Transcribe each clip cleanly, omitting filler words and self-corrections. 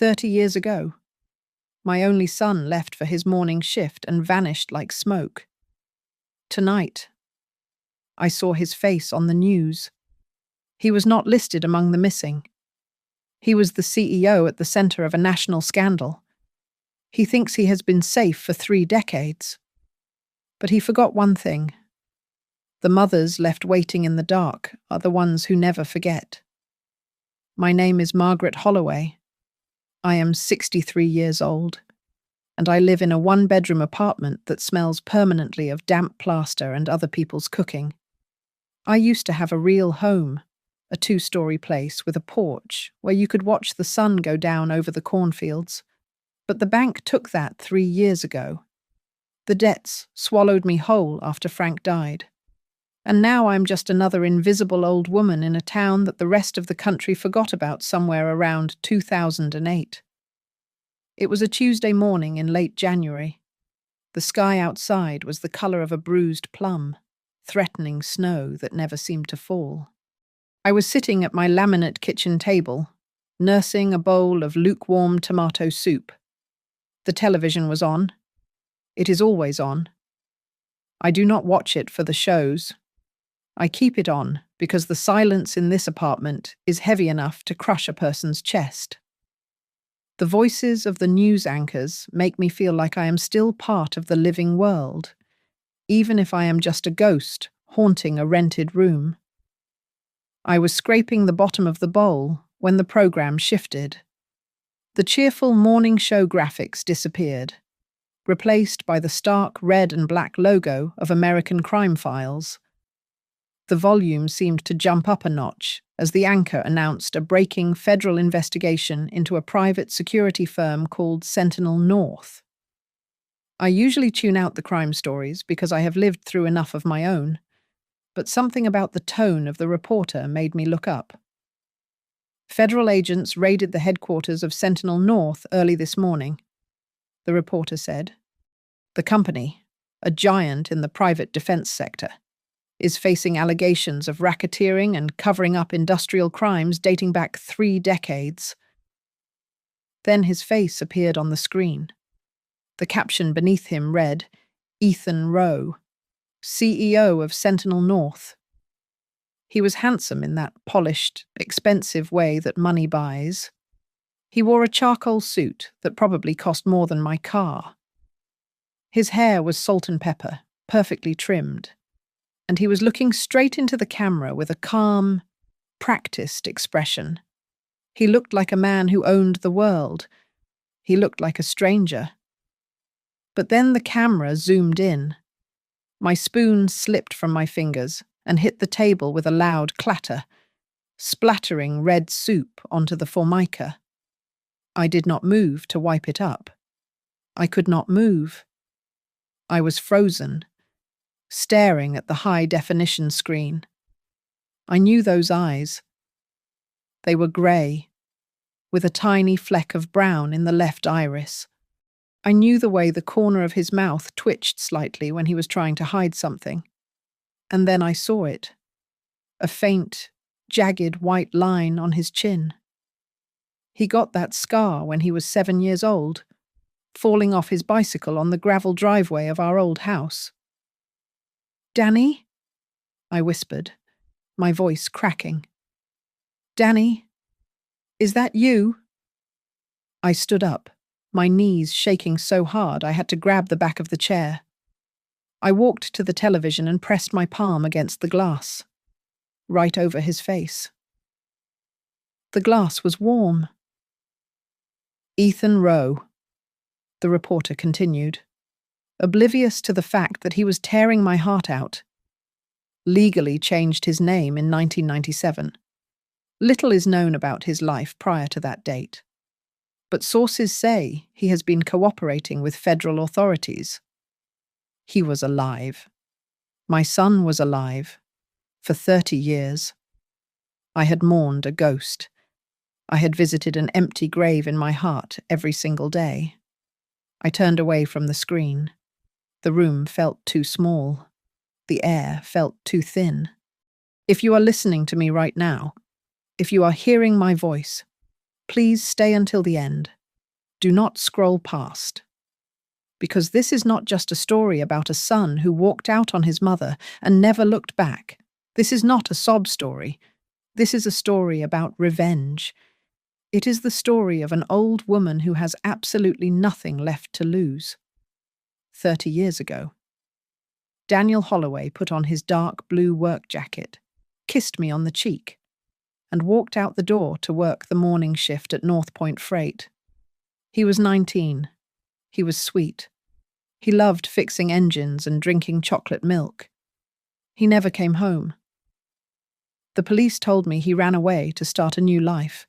30 years ago. My only son left for his morning shift and vanished like smoke. Tonight, I saw his face on the news. He was not listed among the missing. He was the CEO at the center of a national scandal. He thinks he has been safe for 3 decades. But he forgot one thing. The mothers left waiting in the dark are the ones who never forget. My name is Margaret Holloway. I am 63 years old, and I live in a 1-bedroom apartment that smells permanently of damp plaster and other people's cooking. I used to have a real home, a 2-story place with a porch where you could watch the sun go down over the cornfields. But the bank took that 3 years ago. The debts swallowed me whole after Frank died. And now I'm just another invisible old woman in a town that the rest of the country forgot about somewhere around 2008. It was a Tuesday morning in late January. The sky outside was the color of a bruised plum, threatening snow that never seemed to fall. I was sitting at my laminate kitchen table, nursing a bowl of lukewarm tomato soup. The television was on. It is always on. I do not watch it for the shows. I keep it on because the silence in this apartment is heavy enough to crush a person's chest. The voices of the news anchors make me feel like I am still part of the living world, even if I am just a ghost haunting a rented room. I was scraping the bottom of the bowl when the program shifted. The cheerful morning show graphics disappeared, replaced by the stark red and black logo of American Crime Files. The volume seemed to jump up a notch as the anchor announced a breaking federal investigation into a private security firm called Sentinel North. I usually tune out the crime stories because I have lived through enough of my own, but something about the tone of the reporter made me look up. Federal agents raided the headquarters of Sentinel North early this morning, the reporter said. The company, a giant in the private defense sector, is facing allegations of racketeering and covering up industrial crimes dating back 3 decades. Then his face appeared on the screen. The caption beneath him read, Ethan Rowe, CEO of Sentinel North. He was handsome in that polished, expensive way that money buys. He wore a charcoal suit that probably cost more than my car. His hair was salt and pepper, perfectly trimmed, and he was looking straight into the camera with a calm, practiced expression. He looked like a man who owned the world. He looked like a stranger. But then the camera zoomed in. My spoon slipped from my fingers and hit the table with a loud clatter, splattering red soup onto the formica. I did not move to wipe it up. I could not move. I was frozen, staring at the high-definition screen. I knew those eyes. They were grey, with a tiny fleck of brown in the left iris. I knew the way the corner of his mouth twitched slightly when he was trying to hide something. And then I saw it. A faint, jagged white line on his chin. He got that scar when he was 7 years old, falling off his bicycle on the gravel driveway of our old house. Danny? I whispered, my voice cracking. Danny? Is that you? I stood up, my knees shaking so hard I had to grab the back of the chair. I walked to the television and pressed my palm against the glass, right over his face. The glass was warm. Ethan Rowe, the reporter continued, oblivious to the fact that he was tearing my heart out, legally changed his name in 1997. Little is known about his life prior to that date, but sources say he has been cooperating with federal authorities. He was alive. My son was alive. For 30 years. I had mourned a ghost. I had visited an empty grave in my heart every single day. I turned away from the screen. The room felt too small. The air felt too thin. If you are listening to me right now, if you are hearing my voice, Please stay until the end. Do not scroll past. Because this is not just a story about a son who walked out on his mother and never looked back. This is not a sob story. This is a story about revenge. It is the story of an old woman who has absolutely nothing left to lose. 30 years ago. Daniel Holloway put on his dark blue work jacket, kissed me on the cheek, and walked out the door to work the morning shift at North Point Freight. He was 19. He was sweet. He loved fixing engines and drinking chocolate milk. He never came home. The police told me he ran away to start a new life.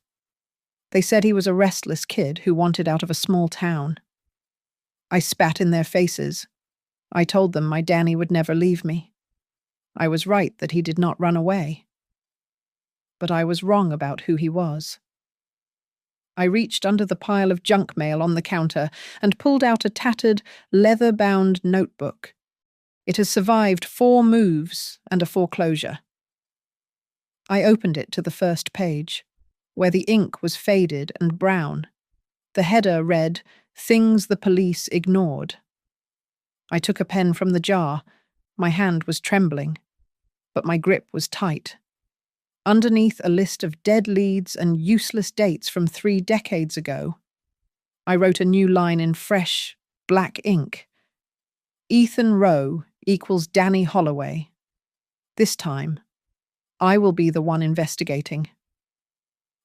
They said he was a restless kid who wanted out of a small town. I spat in their faces. I told them my Danny would never leave me. I was right that he did not run away. But I was wrong about who he was. I reached under the pile of junk mail on the counter and pulled out a tattered, leather-bound notebook. It has survived 4 moves and a foreclosure. I opened it to the first page, where the ink was faded and brown. The header read, "Things the Police Ignored." I took a pen from the jar. My hand was trembling, but my grip was tight. Underneath a list of dead leads and useless dates from 3 decades ago, I wrote a new line in fresh, black ink. Ethan Rowe equals Danny Holloway. This time, I will be the one investigating.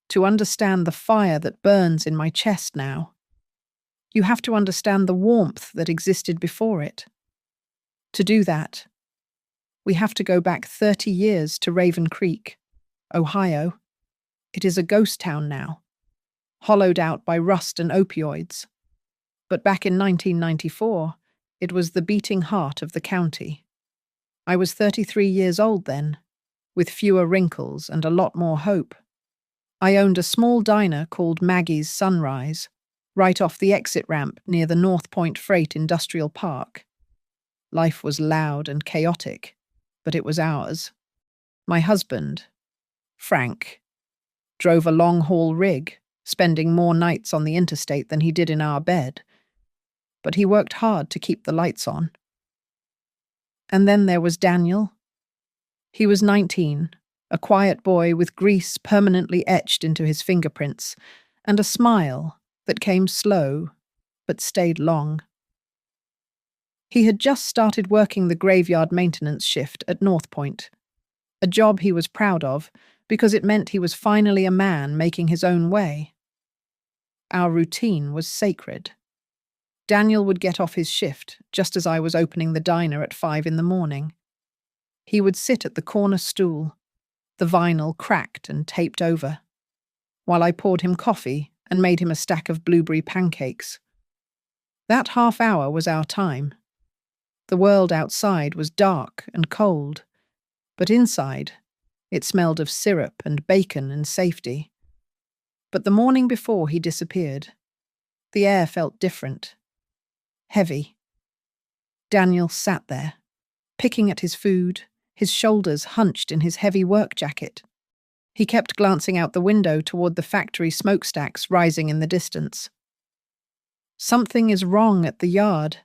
To understand the fire that burns in my chest now, you have to understand the warmth that existed before it. To do that, we have to go back 30 years to Raven Creek, Ohio. It is a ghost town now, hollowed out by rust and opioids. But back in 1994, it was the beating heart of the county. I was 33 years old then, with fewer wrinkles and a lot more hope. I owned a small diner called Maggie's Sunrise, right off the exit ramp near the North Point Freight Industrial Park. Life was loud and chaotic, but it was ours. My husband, Frank, drove a long-haul rig, spending more nights on the interstate than he did in our bed. But he worked hard to keep the lights on. And then there was Daniel. He was 19, a quiet boy with grease permanently etched into his fingerprints, and a smile that came slow but stayed long. He had just started working the graveyard maintenance shift at North Point, a job he was proud of because it meant he was finally a man making his own way. Our routine was sacred. Daniel would get off his shift just as I was opening the diner at 5 a.m. He would sit at the corner stool, the vinyl cracked and taped over, while I poured him coffee and made him a stack of blueberry pancakes. That half hour was our time. The world outside was dark and cold, but inside, it smelled of syrup and bacon and safety. But the morning before he disappeared, the air felt different. Heavy. Daniel sat there, picking at his food, his shoulders hunched in his heavy work jacket. He kept glancing out the window toward the factory smokestacks rising in the distance. "Something is wrong at the yard."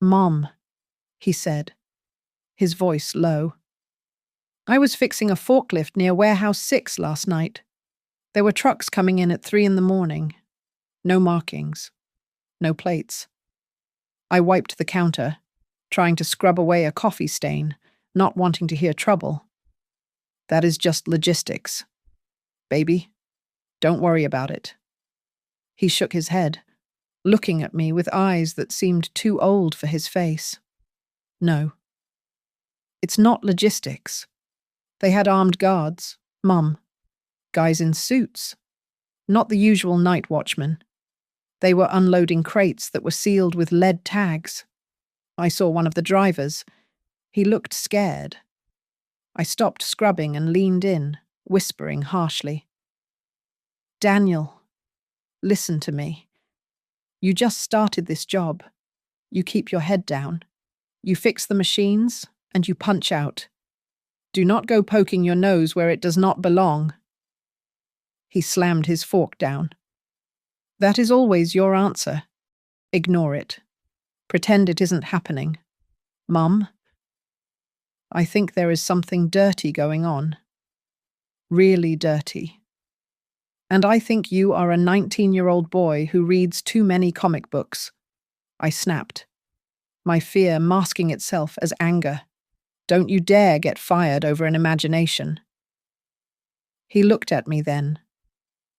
"Mom," he said, his voice low. "I was fixing a forklift near Warehouse 6 last night. There were trucks coming in at 3 a.m. No markings. No plates. I wiped the counter, trying to scrub away a coffee stain, not wanting to hear trouble. That is just logistics. Baby, don't worry about it." He shook his head, looking at me with eyes that seemed too old for his face. "No. It's not logistics. They had armed guards, Mum. Guys in suits. Not the usual night watchmen. They were unloading crates that were sealed with lead tags. I saw one of the drivers. He looked scared. I stopped scrubbing and leaned in, whispering harshly. "Daniel, listen to me. You just started this job. You keep your head down. You fix the machines, and you punch out. Do not go poking your nose where it does not belong." He slammed his fork down. That is always your answer. Ignore it. Pretend it isn't happening. Mum, I think there is something dirty going on. Really dirty. And I think you are a 19-year-old boy who reads too many comic books. I snapped, my fear masking itself as anger. Don't you dare get fired over an imagination. He looked at me then,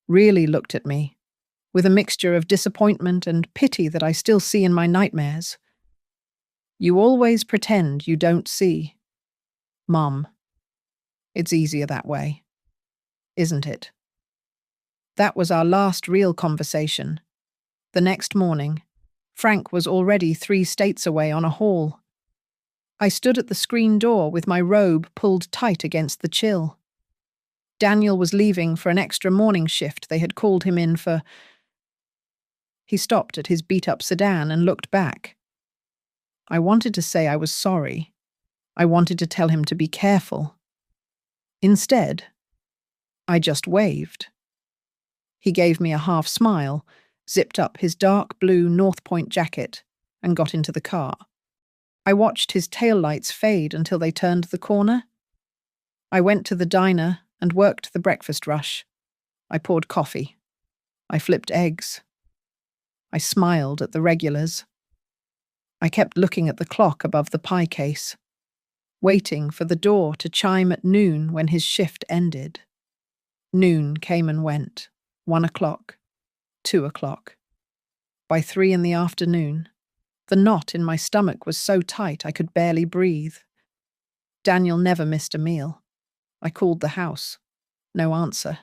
really looked at me, with a mixture of disappointment and pity that I still see in my nightmares. You always pretend you don't see. Mum, it's easier that way, isn't it? That was our last real conversation. The next morning, Frank was already 3 states away on a haul. I stood at the screen door with my robe pulled tight against the chill. Daniel was leaving for an extra morning shift they had called him in for. He stopped at his beat-up sedan and looked back. I wanted to say I was sorry. I wanted to tell him to be careful. Instead, I just waved. He gave me a half smile, zipped up his dark blue North Point jacket, and got into the car. I watched his taillights fade until they turned the corner. I went to the diner and worked the breakfast rush. I poured coffee. I flipped eggs. I smiled at the regulars. I kept looking at the clock above the pie case, waiting for the door to chime at noon when his shift ended. Noon came and went. 1 o'clock, 2 o'clock. By 3 in the afternoon, the knot in my stomach was so tight I could barely breathe. Daniel never missed a meal. I called the house. No answer.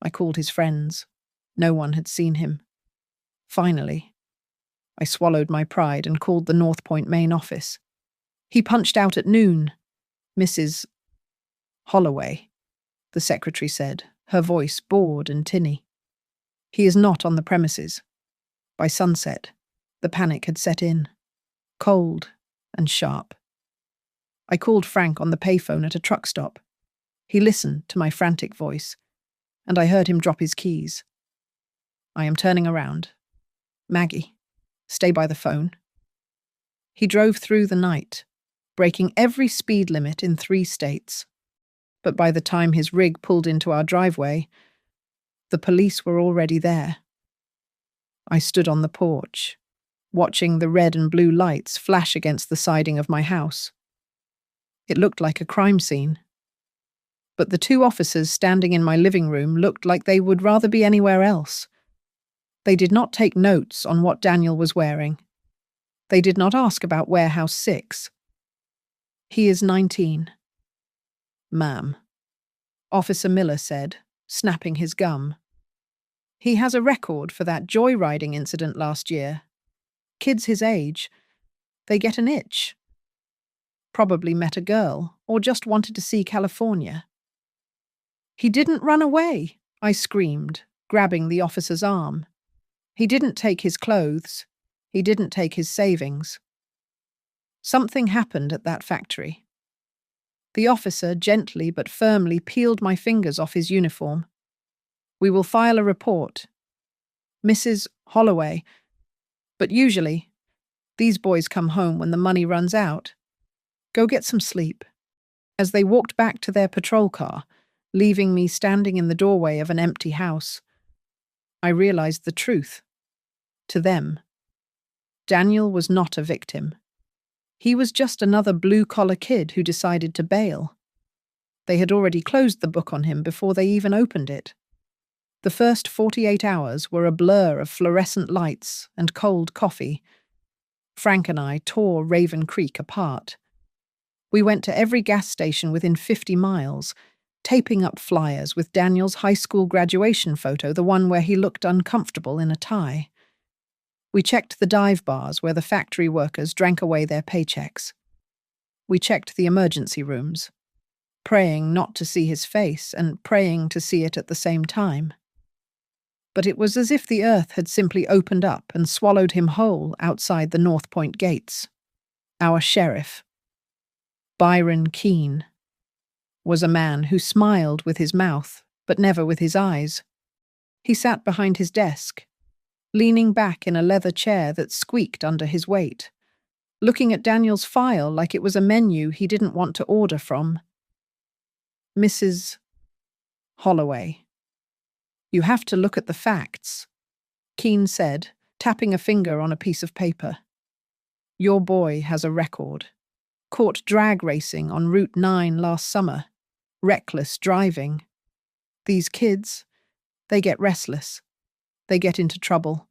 I called his friends. No one had seen him. Finally, I swallowed my pride and called the North Point main office. He punched out at noon. Mrs. Holloway, the secretary said, her voice bored and tinny. He is not on the premises. By sunset, the panic had set in, cold and sharp. I called Frank on the payphone at a truck stop. He listened to my frantic voice, and I heard him drop his keys. I am turning around. Maggie, stay by the phone. He drove through the night, breaking every speed limit in 3 states. But by the time his rig pulled into our driveway, the police were already there. I stood on the porch, watching the red and blue lights flash against the siding of my house. It looked like a crime scene. But the 2 officers standing in my living room looked like they would rather be anywhere else. They did not take notes on what Daniel was wearing. They did not ask about Warehouse 6. He is 19. Ma'am, Officer Miller said, snapping his gum. He has a record for that joyriding incident last year. Kids his age, they get an itch. Probably met a girl, or just wanted to see California. He didn't run away, I screamed, grabbing the officer's arm. He didn't take his clothes. He didn't take his savings. Something happened at that factory. The officer gently but firmly peeled my fingers off his uniform. We will file a report. Mrs. Holloway. But usually, these boys come home when the money runs out. Go get some sleep. As they walked back to their patrol car, leaving me standing in the doorway of an empty house, I realized the truth. To them, Daniel was not a victim. He was just another blue-collar kid who decided to bail. They had already closed the book on him before they even opened it. The first 48 hours were a blur of fluorescent lights and cold coffee. Frank and I tore Raven Creek apart. We went to every gas station within 50 miles, taping up flyers with Daniel's high school graduation photo, the one where he looked uncomfortable in a tie. We checked the dive bars where the factory workers drank away their paychecks. We checked the emergency rooms, praying not to see his face and praying to see it at the same time. But it was as if the earth had simply opened up and swallowed him whole outside the North Point gates. Our sheriff, Byron Keene, was a man who smiled with his mouth, but never with his eyes. He sat behind his desk, leaning back in a leather chair that squeaked under his weight, looking at Daniel's file like it was a menu he didn't want to order from. Mrs. Holloway. You have to look at the facts, Keene said, tapping a finger on a piece of paper. Your boy has a record. Caught drag racing on Route 9 last summer. Reckless driving. These kids, they get restless. They get into trouble.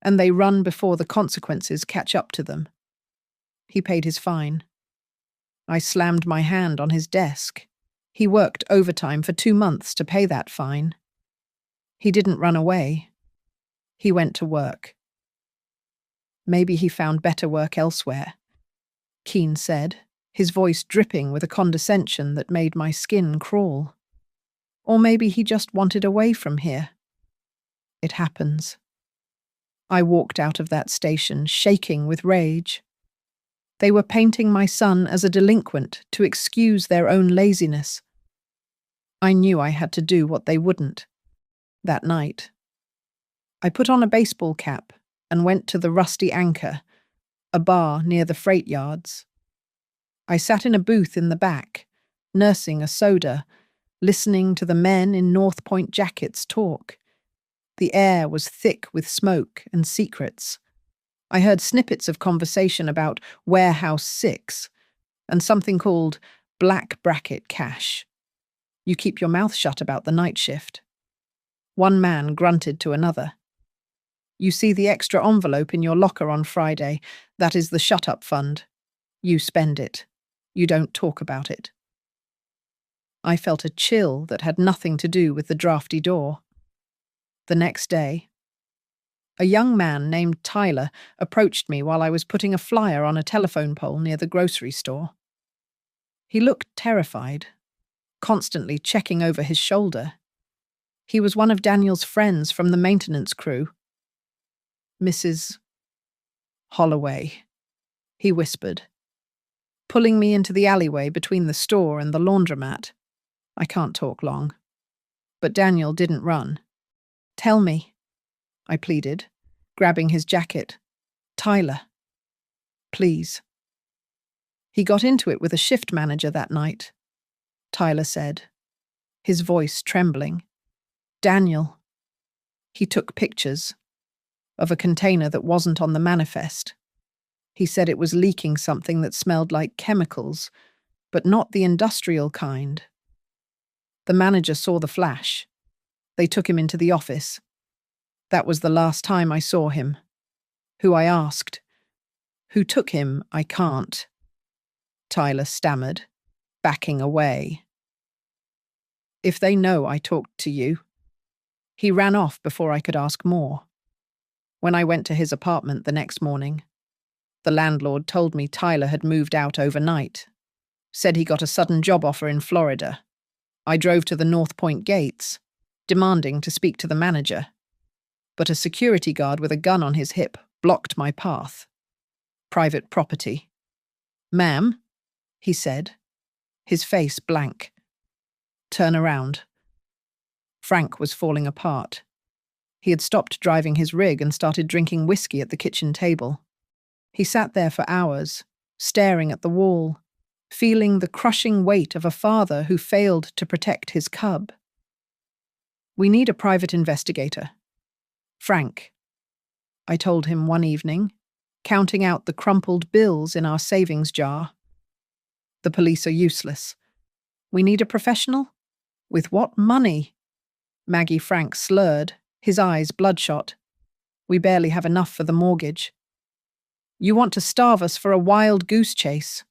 And they run before the consequences catch up to them. He paid his fine. I slammed my hand on his desk. He worked overtime for 2 months to pay that fine. He didn't run away. He went to work. Maybe he found better work elsewhere, Keene said, his voice dripping with a condescension that made my skin crawl. Or maybe he just wanted away from here. It happens. I walked out of that station, shaking with rage. They were painting my son as a delinquent to excuse their own laziness. I knew I had to do what they wouldn't. That night, I put on a baseball cap and went to the Rusty Anchor, a bar near the freight yards. I sat in a booth in the back, nursing a soda, listening to the men in North Point jackets talk. The air was thick with smoke and secrets. I heard snippets of conversation about Warehouse 6 and something called black bracket cash. You keep your mouth shut about the night shift. One man grunted to another. You see the extra envelope in your locker on Friday. That is the shut-up fund. You spend it. You don't talk about it. I felt a chill that had nothing to do with the drafty door. The next day, a young man named Tyler approached me while I was putting a flyer on a telephone pole near the grocery store. He looked terrified, constantly checking over his shoulder. He was one of Daniel's friends from the maintenance crew. Mrs. Holloway, he whispered, pulling me into the alleyway between the store and the laundromat. I can't talk long. But Daniel didn't run. Tell me, I pleaded, grabbing his jacket. Tyler, please. He got into it with a shift manager that night, Tyler said, his voice trembling. Daniel. He took pictures of a container that wasn't on the manifest. He said it was leaking something that smelled like chemicals, but not the industrial kind. The manager saw the flash. They took him into the office. That was the last time I saw him. Who I asked. Who took him, I can't. Tyler stammered, backing away. If they know I talked to you. He ran off before I could ask more. When I went to his apartment the next morning, the landlord told me Tyler had moved out overnight, said he got a sudden job offer in Florida. I drove to the North Point gates, demanding to speak to the manager, but a security guard with a gun on his hip blocked my path. Private property. Ma'am, he said, his face blank. Turn around. Frank was falling apart. He had stopped driving his rig and started drinking whiskey at the kitchen table. He sat there for hours, staring at the wall, feeling the crushing weight of a father who failed to protect his cub. We need a private investigator. Frank, I told him one evening, counting out the crumpled bills in our savings jar. The police are useless. We need a professional? With what money? Maggie Frank slurred, his eyes bloodshot. We barely have enough for the mortgage. You want to starve us for a wild goose chase.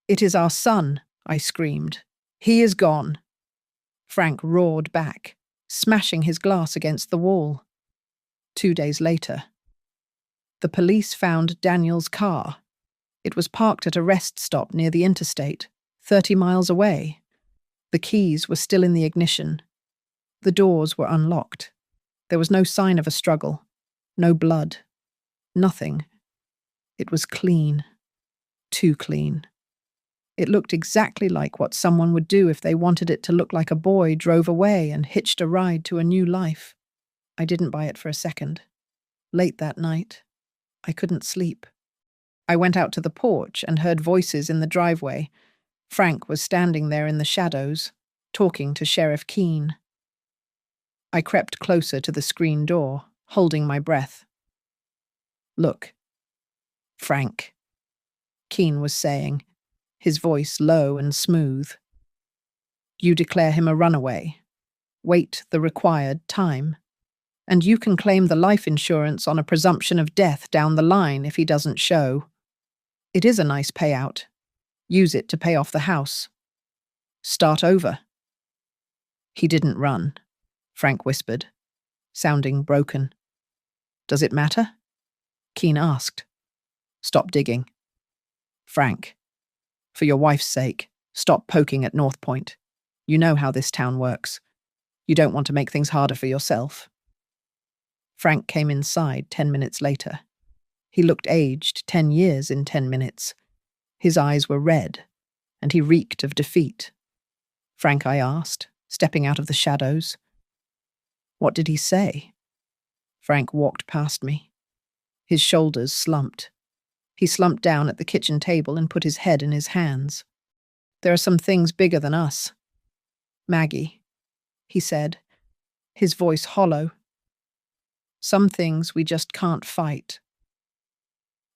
It is our son, I screamed. He is gone. Frank roared back, smashing his glass against the wall. 2 days later, the police found Daniel's car. It was parked at a rest stop near the interstate, 30 miles away. The keys were still in the ignition. The doors were unlocked. There was no sign of a struggle, no blood, nothing. It was clean, too clean. It looked exactly like what someone would do if they wanted it to look like a boy drove away and hitched a ride to a new life. I didn't buy it for a second. Late that night, I couldn't sleep. I went out to the porch and heard voices in the driveway. Frank was standing there in the shadows, talking to Sheriff Keene. I crept closer to the screen door, holding my breath. "Look, Frank," Keene was saying, his voice low and smooth. "You declare him a runaway. Wait the required time. And you can claim the life insurance on a presumption of death down the line if he doesn't show. It is a nice payout. Use it to pay off the house. Start over." "He didn't run," Frank whispered, sounding broken. "Does it matter?" Keene asked. "Stop digging. Frank, for your wife's sake, stop poking at North Point. You know how this town works. You don't want to make things harder for yourself." Frank came inside 10 minutes later. He looked aged 10 years in 10 minutes. His eyes were red, and he reeked of defeat. "Frank," I asked, stepping out of the shadows. "What did he say?" Frank walked past me. His shoulders slumped. He slumped down at the kitchen table and put his head in his hands. "There are some things bigger than us. Maggie," he said, his voice hollow. "Some things we just can't fight."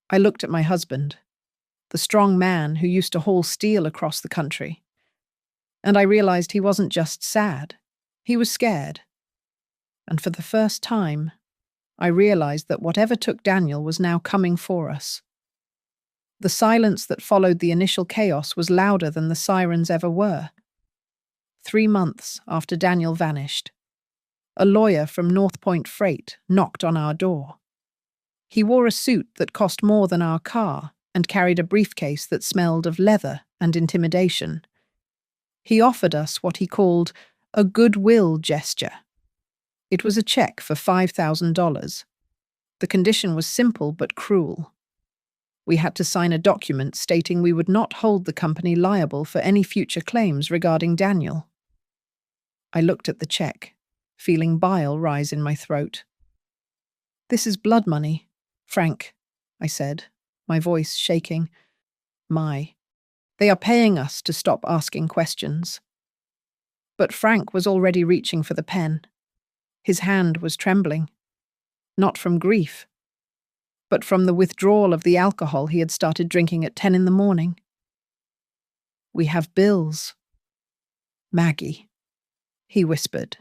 I looked at my husband, the strong man who used to haul steel across the country, and I realized he wasn't just sad, he was scared. And for the first time, I realized that whatever took Daniel was now coming for us. The silence that followed the initial chaos was louder than the sirens ever were. 3 months after Daniel vanished, a lawyer from North Point Freight knocked on our door. He wore a suit that cost more than our car and carried a briefcase that smelled of leather and intimidation. He offered us what he called a goodwill gesture. It was a check for $5,000. The condition was simple but cruel. We had to sign a document stating we would not hold the company liable for any future claims regarding Daniel. I looked at the check, feeling bile rise in my throat. "This is blood money, Frank," I said, my voice shaking. They are paying us to stop asking questions." But Frank was already reaching for the pen. His hand was trembling, not from grief, but from the withdrawal of the alcohol he had started drinking at 10 in the morning. "We have bills. Maggie," he whispered,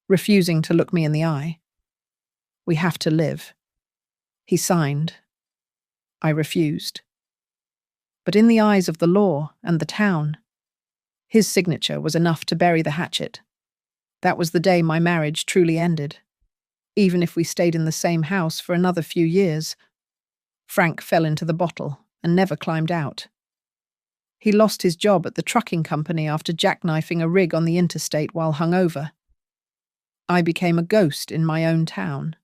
refusing to look me in the eye. "We have to live." He signed. I refused. But in the eyes of the law and the town, his signature was enough to bury the hatchet. That was the day my marriage truly ended. Even if we stayed in the same house for another few years, Frank fell into the bottle and never climbed out. He lost his job at the trucking company after jackknifing a rig on the interstate while hungover. I became a ghost in my own town.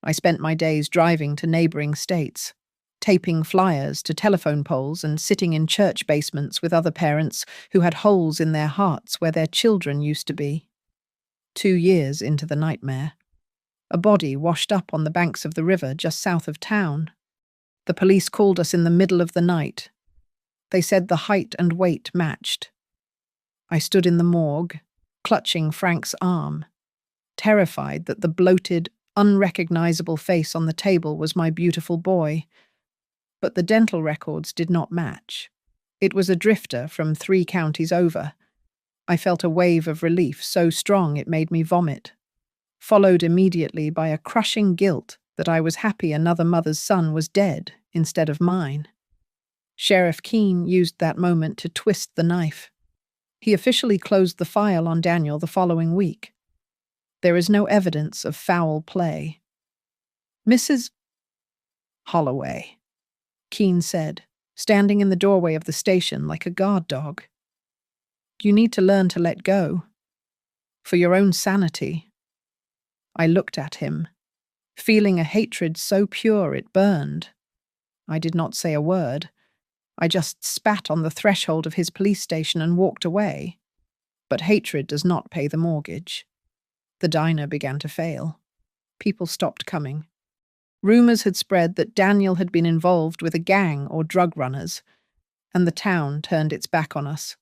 I spent my days driving to neighboring states, taping flyers to telephone poles and sitting in church basements with other parents who had holes in their hearts where their children used to be. 2 years into the nightmare, a body washed up on the banks of the river just south of town. The police called us in the middle of the night. They said the height and weight matched. I stood in the morgue, clutching Frank's arm, terrified that the bloated, unrecognizable face on the table was my beautiful boy. But the dental records did not match. It was a drifter from 3 counties over. I felt a wave of relief so strong it made me vomit, followed immediately by a crushing guilt that I was happy another mother's son was dead instead of mine. Sheriff Keene used that moment to twist the knife. He officially closed the file on Daniel the following week. There is no evidence of foul play. "Mrs. Holloway," Keene said, standing in the doorway of the station like a guard dog. "You need to learn to let go. For your own sanity." I looked at him, feeling a hatred so pure it burned. I did not say a word. I just spat on the threshold of his police station and walked away. But hatred does not pay the mortgage. The diner began to fail. people stopped coming. Rumors had spread that Daniel had been involved with a gang or drug runners, and the town turned its back on us.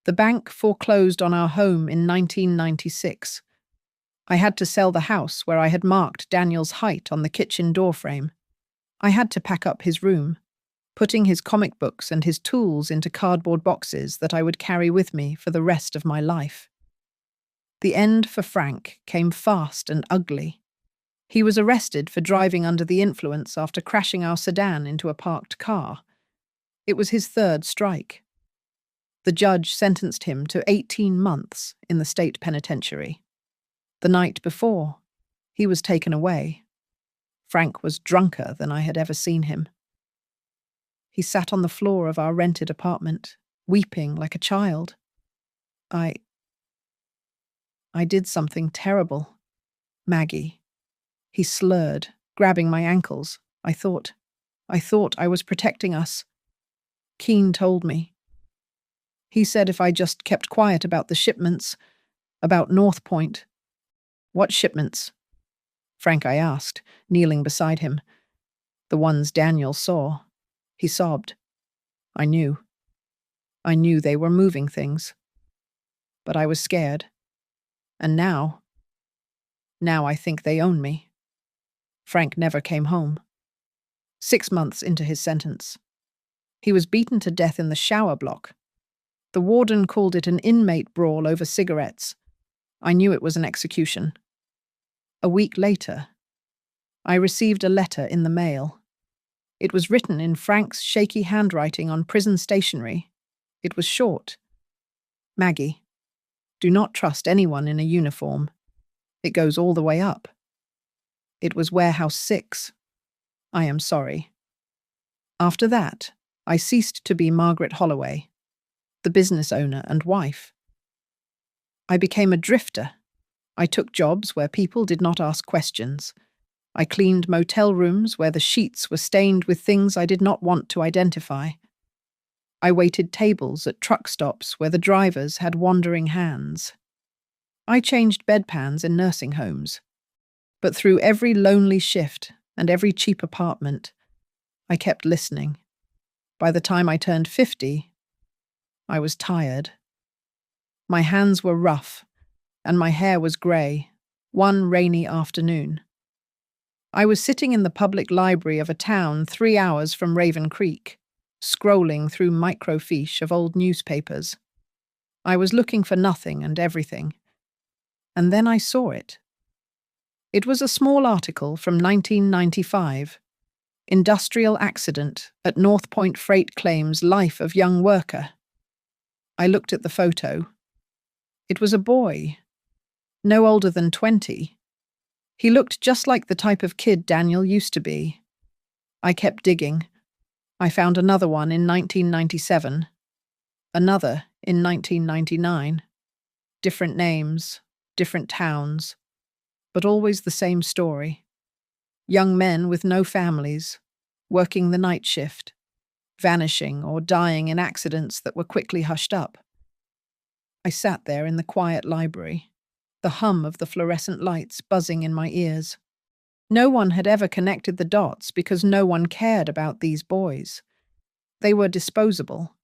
The bank foreclosed on our home in 1996. I had to sell the house where I had marked Daniel's height on the kitchen doorframe. I had to pack up his room, putting his comic books and his tools into cardboard boxes that I would carry with me for the rest of my life. The end for Frank came fast and ugly. He was arrested for driving under the influence after crashing our sedan into a parked car. It was his third strike. The judge sentenced him to 18 months in the state penitentiary. The night before, he was taken away. Frank was drunker than I had ever seen him. He sat on the floor of our rented apartment, weeping like a child. I did something terrible. Maggie. He slurred, grabbing my ankles. I thought I was protecting us. Keene told me. He said if I just kept quiet about the shipments, about North Point. What shipments? Frank, I asked, kneeling beside him. The ones Daniel saw. He sobbed. I knew. I knew they were moving things. But I was scared. And now I think they own me. Frank never came home. 6 months into his sentence. He was beaten to death in the shower block. The warden called it an inmate brawl over cigarettes. I knew it was an execution. A week later, I received a letter in the mail. It was written in Frank's shaky handwriting on prison stationery. It was short. Maggie, do not trust anyone in a uniform. It goes all the way up. It was Warehouse 6. I am sorry. After that, I ceased to be Margaret Holloway, the business owner and wife. I became a drifter. I took jobs where people did not ask questions. I cleaned motel rooms where the sheets were stained with things I did not want to identify. I waited tables at truck stops where the drivers had wandering hands. I changed bedpans in nursing homes. But through every lonely shift and every cheap apartment, I kept listening. By the time I turned 50, I was tired. My hands were rough, and my hair was grey, one rainy afternoon. I was sitting in the public library of a town 3 hours from Raven Creek, scrolling through microfiche of old newspapers. I was looking for nothing and everything. And then I saw it. It was a small article from 1995. Industrial accident at North Point Freight claims life of young worker. I looked at the photo. It was a boy, no older than 20. He looked just like the type of kid Daniel used to be. I kept digging. I found another one in 1997, another in 1999. Different names, different towns, but always the same story. Young men with no families, working the night shift, vanishing or dying in accidents that were quickly hushed up. I sat there in the quiet library, the hum of the fluorescent lights buzzing in my ears. No one had ever connected the dots because no one cared about these boys. They were disposable.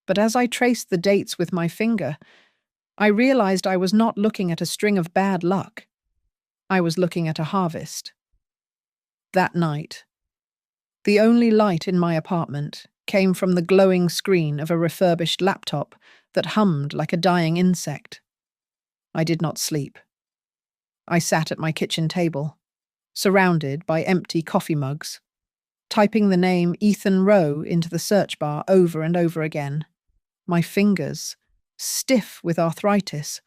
But as I traced the dates with my finger, I realized I was not looking at a string of bad luck. I was looking at a harvest. That night, the only light in my apartment came from the glowing screen of a refurbished laptop that hummed like a dying insect. I did not sleep. I sat at my kitchen table, surrounded by empty coffee mugs, typing the name Ethan Rowe into the search bar over and over again. My fingers, stiff with arthritis,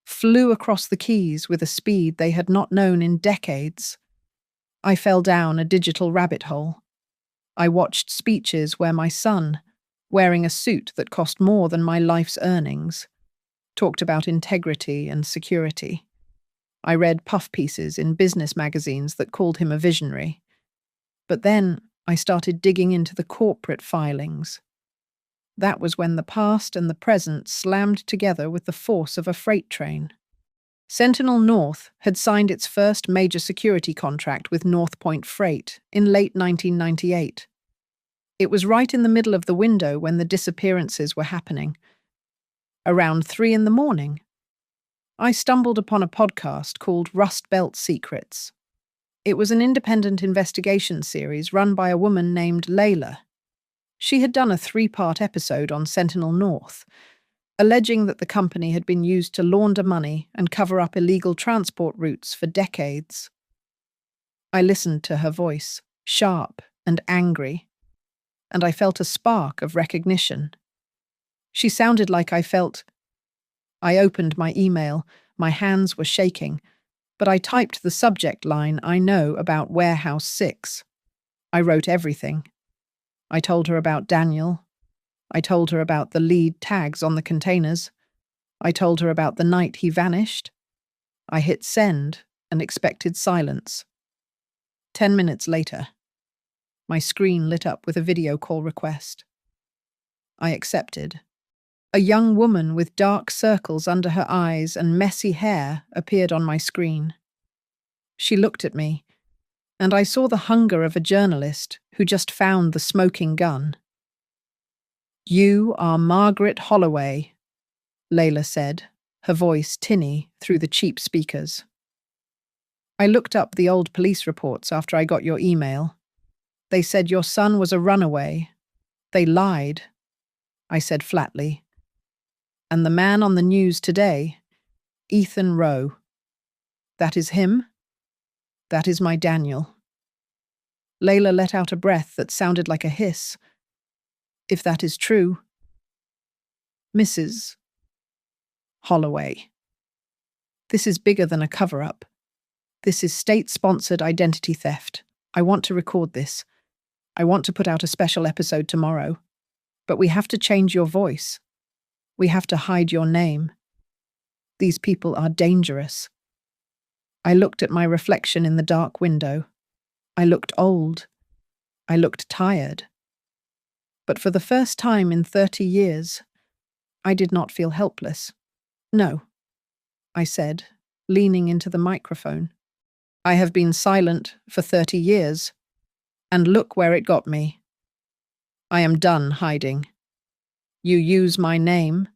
flew across the keys with a speed they had not known in decades. I fell down a digital rabbit hole. I watched speeches where my son, wearing a suit that cost more than my life's earnings, talked about integrity and security. I read puff pieces in business magazines that called him a visionary. But then I started digging into the corporate filings. That was when the past and the present slammed together with the force of a freight train. Sentinel North had signed its first major security contract with North Point Freight in late 1998. It was right in the middle of the window when the disappearances were happening. Around 3 in the morning, I stumbled upon a podcast called Rust Belt Secrets. It was an independent investigation series run by a woman named Layla. She had done a 3-part episode on Sentinel North, alleging that the company had been used to launder money and cover up illegal transport routes for decades. I listened to her voice, sharp and angry, and I felt a spark of recognition. She sounded like I felt. I opened my email, my hands were shaking, but I typed the subject line I know about Warehouse 6. I wrote everything. I told her about Daniel. I told her about the lead tags on the containers. I told her about the night he vanished. I hit send and expected silence. 10 minutes later, my screen lit up with a video call request. I accepted. A young woman with dark circles under her eyes and messy hair appeared on my screen. She looked at me, and I saw the hunger of a journalist who just found the smoking gun. "You are Margaret Holloway," Layla said, her voice tinny through the cheap speakers. "I looked up the old police reports after I got your email. They said your son was a runaway. They lied," I said flatly. "And the man on the news today, Ethan Rowe. That is him? That is my Daniel." Layla let out a breath that sounded like a hiss. "If that is true, Mrs. Holloway, this is bigger than a cover-up. This is state-sponsored identity theft. I want to record this. I want to put out a special episode tomorrow. But we have to change your voice. We have to hide your name. These people are dangerous." I looked at my reflection in the dark window. I looked old. I looked tired. But for the first time in 30 years, I did not feel helpless. "No," I said, leaning into the microphone. "I have been silent for 30 years, and look where it got me. I am done hiding. You use my name.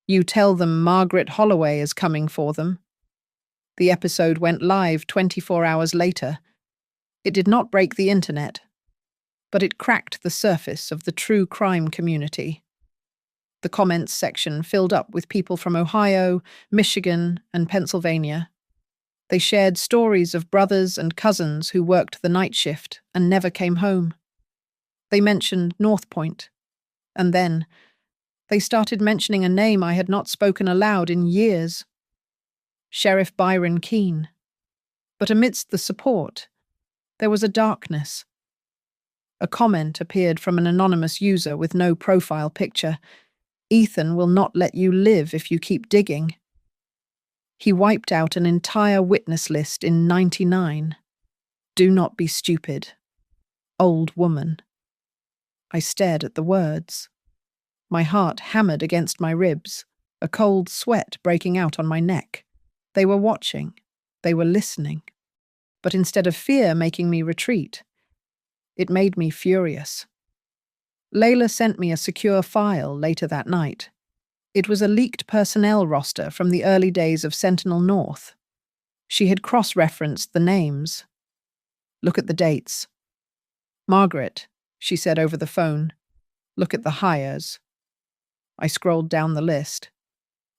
You tell them Margaret Holloway is coming for them." The episode went live 24 hours later. It did not break the internet, but it cracked the surface of the true crime community. The comments section filled up with people from Ohio, Michigan, and Pennsylvania. They shared stories of brothers and cousins who worked the night shift and never came home. They mentioned North Point, and then they started mentioning a name I had not spoken aloud in years: Sheriff Byron Keene. But amidst the support, there was a darkness. A comment appeared from an anonymous user with no profile picture. "Ethan will not let you live if you keep digging." He wiped out an entire witness list in 99. "Do not be stupid. Old woman." I stared at the words. My heart hammered against my ribs, a cold sweat breaking out on my neck. They were watching. They were listening. But instead of fear making me retreat, it made me furious. Layla sent me a secure file later that night. It was a leaked personnel roster from the early days of Sentinel North. She had cross-referenced the names. "Look at the dates." "Margaret," she said over the phone, "look at the hires." I scrolled down the list.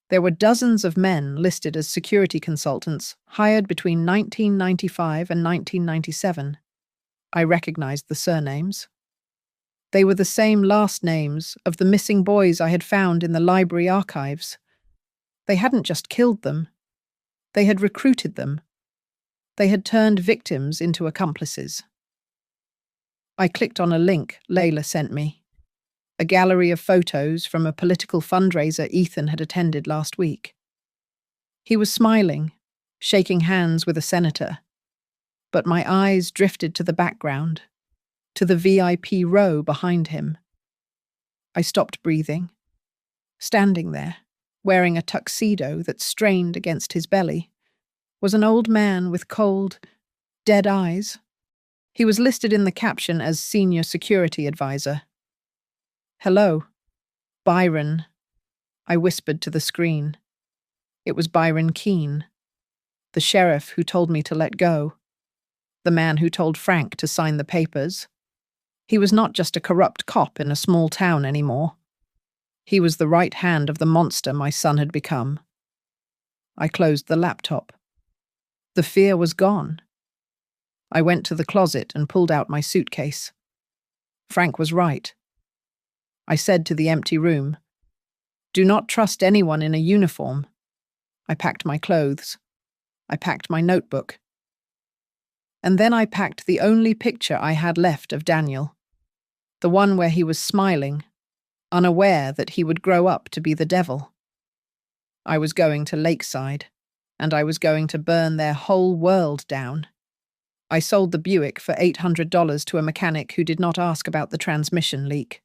There were dozens of men listed as security consultants hired between 1995 and 1997. I recognized the surnames. They were the same last names of the missing boys I had found in the library archives. They hadn't just killed them. They had recruited them. They had turned victims into accomplices. I clicked on a link Layla sent me. A gallery of photos from a political fundraiser Ethan had attended last week. He was smiling, shaking hands with a senator. But my eyes drifted to the background, to the VIP row behind him. I stopped breathing, standing there, wearing a tuxedo that strained against his belly, was an old man with cold, dead eyes. He was listed in the caption as Senior Security Advisor. "Hello, Byron," I whispered to the screen. It was Byron Keene, the sheriff who told me to let go, the man who told Frank to sign the papers. He was not just a corrupt cop in a small town anymore. He was the right hand of the monster my son had become. I closed the laptop. The fear was gone. I went to the closet and pulled out my suitcase. Frank was right. I said to the empty room, "Do not trust anyone in a uniform." I packed my clothes. I packed my notebook. And then I packed the only picture I had left of Daniel, the one where he was smiling, unaware that he would grow up to be the devil. I was going to Lakeside, and I was going to burn their whole world down. I sold the Buick for $800 to a mechanic who did not ask about the transmission leak.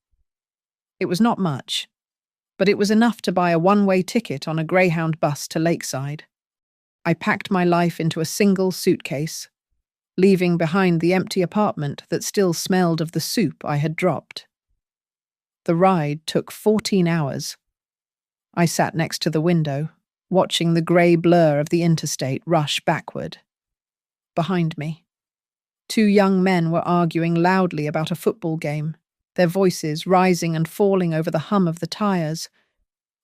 It was not much, but it was enough to buy a one-way ticket on a Greyhound bus to Lakeside. I packed my life into a single suitcase, leaving behind the empty apartment that still smelled of the soup I had dropped. The ride took 14 hours. I sat next to the window, watching the grey blur of the interstate rush backward. Behind me, two young men were arguing loudly about a football game, their voices rising and falling over the hum of the tires.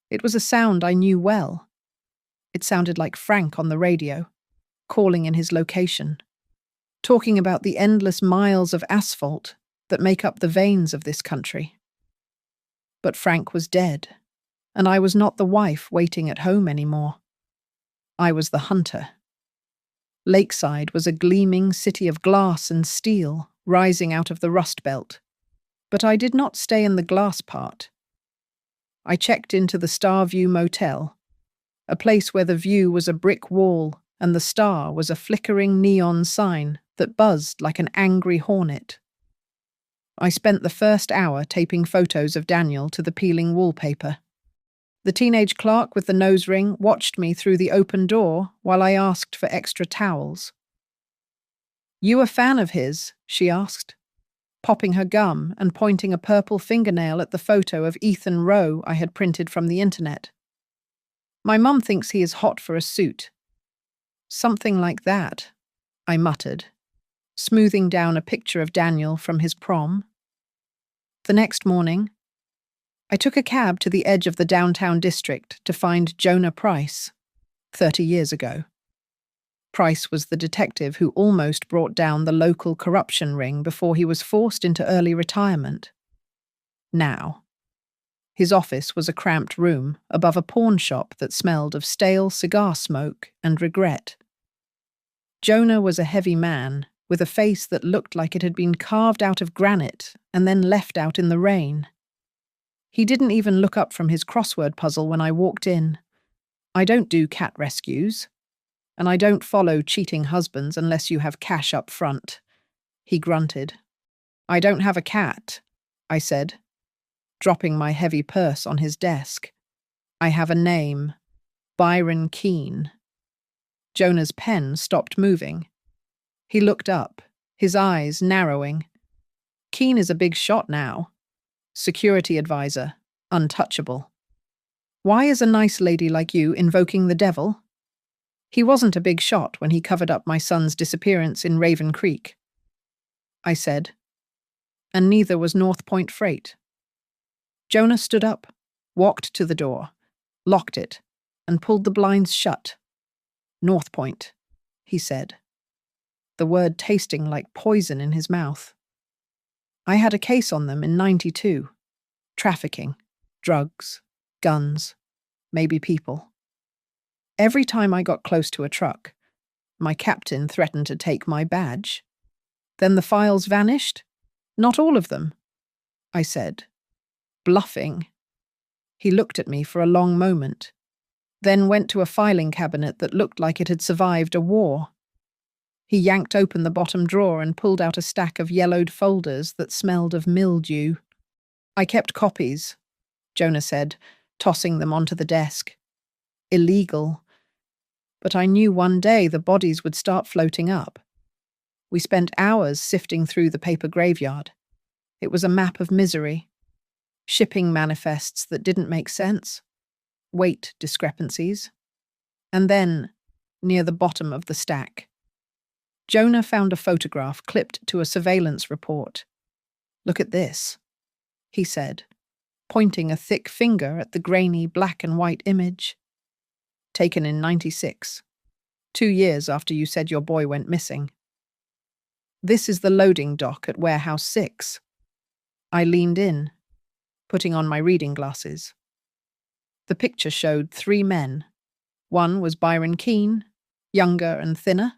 It was a sound I knew well. It sounded like Frank on the radio, calling in his location, talking about the endless miles of asphalt that make up the veins of this country. But Frank was dead, and I was not the wife waiting at home anymore. I was the hunter. Lakeside was a gleaming city of glass and steel rising out of the Rust Belt. But I did not stay in the glass part. I checked into the Starview Motel, a place where the view was a brick wall and the star was a flickering neon sign that buzzed like an angry hornet. I spent the first hour taping photos of Daniel to the peeling wallpaper. The teenage clerk with the nose ring watched me through the open door while I asked for extra towels. "You a fan of his?" she asked, popping her gum and pointing a purple fingernail at the photo of Ethan Rowe I had printed from the internet. "My mum thinks he is hot for a suit." "Something like that," I muttered, smoothing down a picture of Daniel from his prom. The next morning, I took a cab to the edge of the downtown district to find Jonah Price, 30 years ago. Price was the detective who almost brought down the local corruption ring before he was forced into early retirement. Now, his office was a cramped room above a pawn shop that smelled of stale cigar smoke and regret. Jonah was a heavy man with a face that looked like it had been carved out of granite and then left out in the rain. He didn't even look up from his crossword puzzle when I walked in. "I don't do cat rescues, and I don't follow cheating husbands unless you have cash up front," he grunted. "I don't have a cat," I said, dropping my heavy purse on his desk. "I have a name, Byron Keene." Jonah's pen stopped moving. He looked up, his eyes narrowing. "Keene is a big shot now. Security advisor, untouchable. Why is a nice lady like you invoking the devil?" "He wasn't a big shot when he covered up my son's disappearance in Raven Creek," I said, "and neither was North Point Freight." Jonah stood up, walked to the door, locked it, and pulled the blinds shut. "North Point," he said, the word tasting like poison in his mouth. "I had a case on them in '92. Trafficking, drugs, guns, maybe people. Every time I got close to a truck, my captain threatened to take my badge. Then the files vanished? Not all of them," I said, bluffing. He looked at me for a long moment, then went to a filing cabinet that looked like it had survived a war. He yanked open the bottom drawer and pulled out a stack of yellowed folders that smelled of mildew. "I kept copies," Jonah said, tossing them onto the desk. illegal. But I knew one day the bodies would start floating up. We spent hours sifting through the paper graveyard. It was a map of misery. Shipping manifests that didn't make sense. Weight discrepancies. And then, near the bottom of the stack, Jonah found a photograph clipped to a surveillance report. "Look at this," he said, pointing a thick finger at the grainy black and white image. "Taken in 96, 2 years after you said your boy went missing. This is the loading dock at Warehouse 6. I leaned in, putting on my reading glasses. The picture showed 3 men. One was Byron Keene, younger and thinner.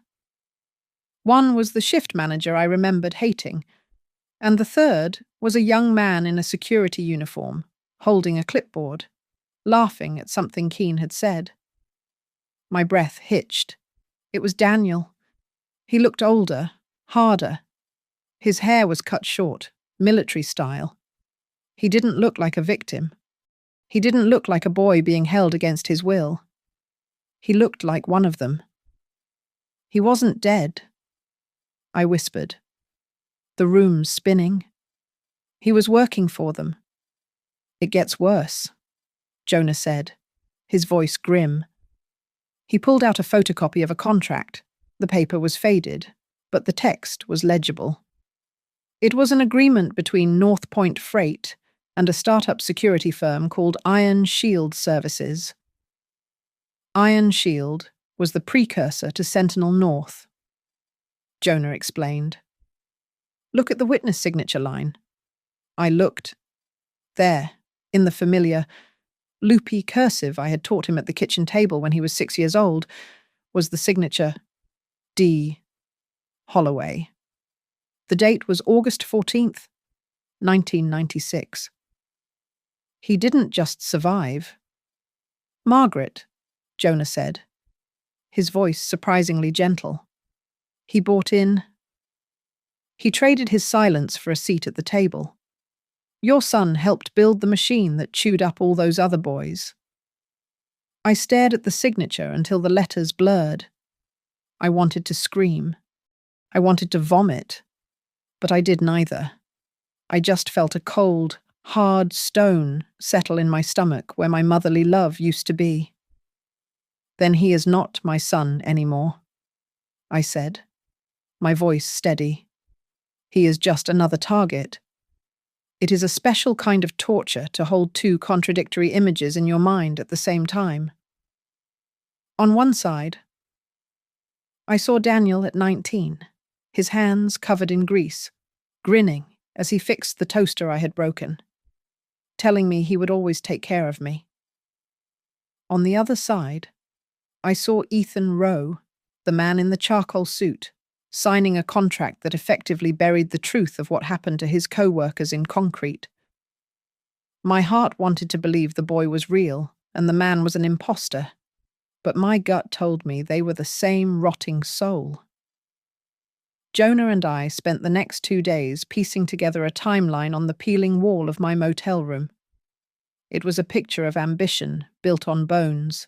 One was the shift manager I remembered hating, and the third was a young man in a security uniform, holding a clipboard, laughing at something Keene had said. My breath hitched. It was Daniel. He looked older, harder. His hair was cut short, military style. He didn't look like a victim. He didn't look like a boy being held against his will. He looked like one of them. He wasn't dead, I whispered. The room's spinning. He was working for them. It gets worse, Jonah said, his voice grim. He pulled out a photocopy of a contract. The paper was faded, but the text was legible. It was an agreement between North Point Freight and a startup security firm called Iron Shield Services. Iron Shield was the precursor to Sentinel North. Jonah explained. "Look at the witness signature line." I looked. There, in the familiar, loopy cursive I had taught him at the kitchen table when he was 6 years old, was the signature D. Holloway. The date was August 14th, 1996. He didn't just survive. "Margaret," Jonah said, his voice surprisingly gentle. "He bought in." He traded his silence for a seat at the table. "Your son helped build the machine that chewed up all those other boys." I stared at the signature until the letters blurred. I wanted to scream. I wanted to vomit. But I did neither. I just felt a cold, hard stone settle in my stomach where my motherly love used to be. "Then he is not my son anymore," I said, my voice steady. "He is just another target. It is a special kind of torture to hold 2 contradictory images in your mind at the same time." On one side, I saw Daniel at 19, his hands covered in grease, grinning as he fixed the toaster I had broken, telling me he would always take care of me. On the other side, I saw Ethan Rowe, the man in the charcoal suit, signing a contract that effectively buried the truth of what happened to his co-workers in concrete. My heart wanted to believe the boy was real and the man was an imposter, but my gut told me they were the same rotting soul. Jonah and I spent the next 2 days piecing together a timeline on the peeling wall of my motel room. It was a picture of ambition built on bones.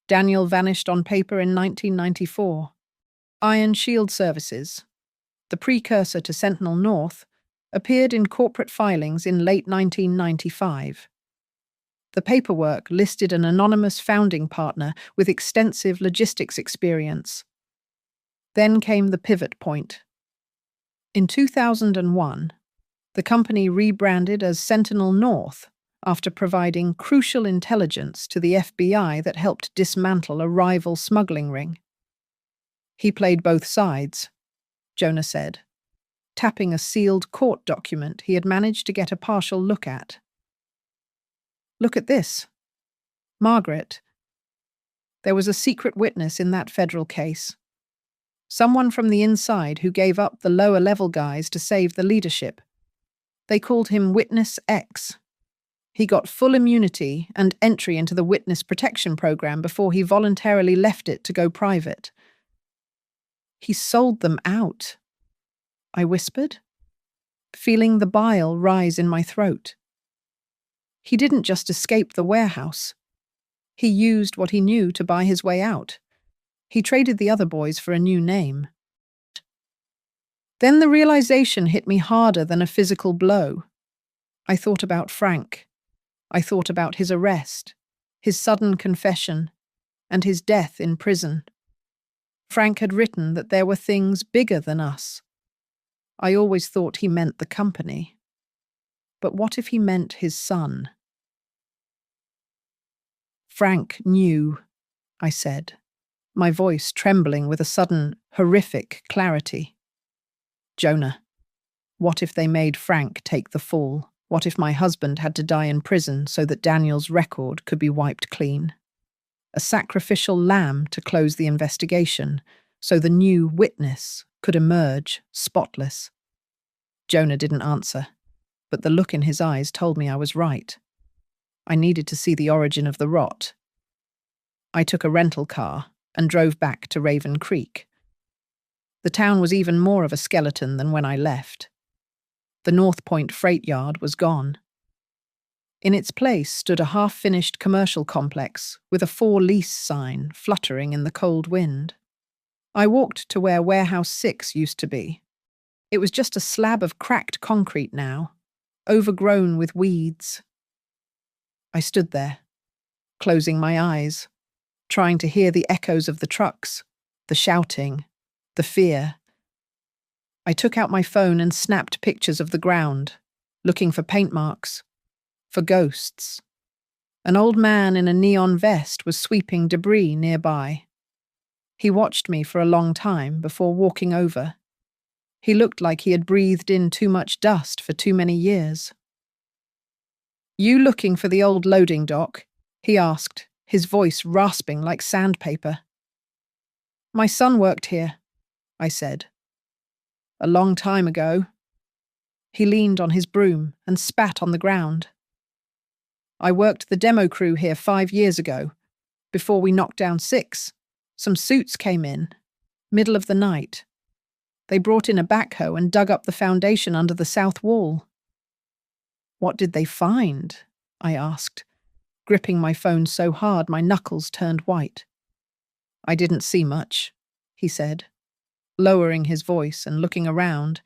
Daniel vanished on paper in 1994. Iron Shield Services, the precursor to Sentinel North, appeared in corporate filings in late 1995. The paperwork listed an anonymous founding partner with extensive logistics experience. Then came the pivot point. In 2001, the company rebranded as Sentinel North after providing crucial intelligence to the FBI that helped dismantle a rival smuggling ring. "He played both sides," Jonah said, tapping a sealed court document he had managed to get a partial look at. "Look at this. Margaret. There was a secret witness in that federal case. Someone from the inside who gave up the lower-level guys to save the leadership. They called him Witness X. He got full immunity and entry into the witness protection program before he voluntarily left it to go private. He sold them out," I whispered, feeling the bile rise in my throat. "He didn't just escape the warehouse. He used what he knew to buy his way out. He traded the other boys for a new name. Then the realization hit me harder than a physical blow. I thought about Frank. I thought about his arrest, his sudden confession, and his death in prison. Frank had written that there were things bigger than us. I always thought he meant the company. But what if he meant his son? Frank knew, I said, my voice trembling with a sudden, horrific clarity. Jonah, what if they made Frank take the fall? What if my husband had to die in prison so that Daniel's record could be wiped clean? A sacrificial lamb to close the investigation so the new witness could emerge spotless. Jonah didn't answer, but the look in his eyes told me I was right. I needed to see the origin of the rot. I took a rental car and drove back to Raven Creek. The town was even more of a skeleton than when I left. The North Point freight yard was gone. In its place stood a half-finished commercial complex with a for-lease sign fluttering in the cold wind. I walked to where Warehouse 6 used to be. It was just a slab of cracked concrete now, overgrown with weeds. I stood there, closing my eyes, trying to hear the echoes of the trucks, the shouting, the fear. I took out my phone and snapped pictures of the ground, looking for paint marks, for ghosts. An old man in a neon vest was sweeping debris nearby. He watched me for a long time before walking over. He looked like he had breathed in too much dust for too many years. "You looking for the old loading dock?" he asked, his voice rasping like sandpaper. "My son worked here," I said. "A long time ago." He leaned on his broom and spat on the ground. "I worked the demo crew here 5 years ago, before we knocked down 6. Some suits came in, middle of the night. They brought in a backhoe and dug up the foundation under the south wall." "What did they find?" I asked, gripping my phone so hard my knuckles turned white. "I didn't see much," he said, lowering his voice and looking around.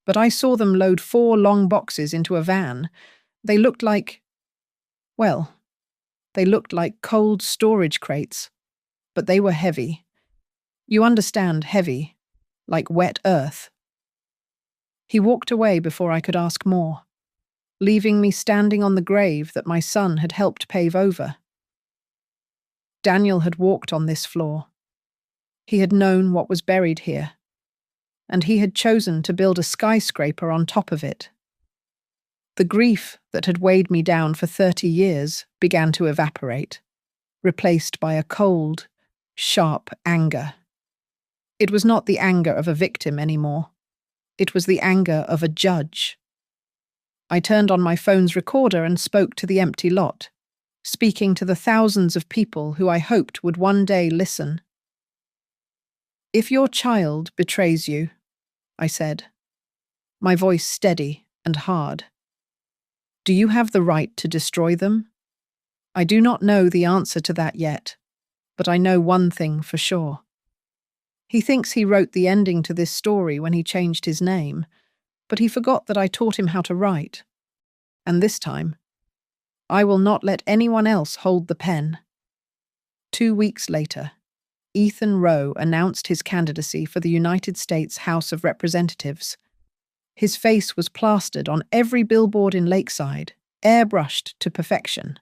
"But I saw them load 4 long boxes into a van. They looked like, well, they looked like cold storage crates, but they were heavy. You understand, heavy, like wet earth." He walked away before I could ask more, leaving me standing on the grave that my son had helped pave over. Daniel had walked on this floor. He had known what was buried here, and he had chosen to build a skyscraper on top of it. The grief that had weighed me down for 30 years began to evaporate, replaced by a cold, sharp anger. It was not the anger of a victim anymore. It was the anger of a judge. I turned on my phone's recorder and spoke to the empty lot, speaking to the thousands of people who I hoped would one day listen. "If your child betrays you," I said, my voice steady and hard, "do you have the right to destroy them? I do not know the answer to that yet, but I know one thing for sure. He thinks he wrote the ending to this story when he changed his name, but he forgot that I taught him how to write. And this time, I will not let anyone else hold the pen." 2 weeks later, Ethan Rowe announced his candidacy for the United States House of Representatives. His face was plastered on every billboard in Lakeside, airbrushed to perfection,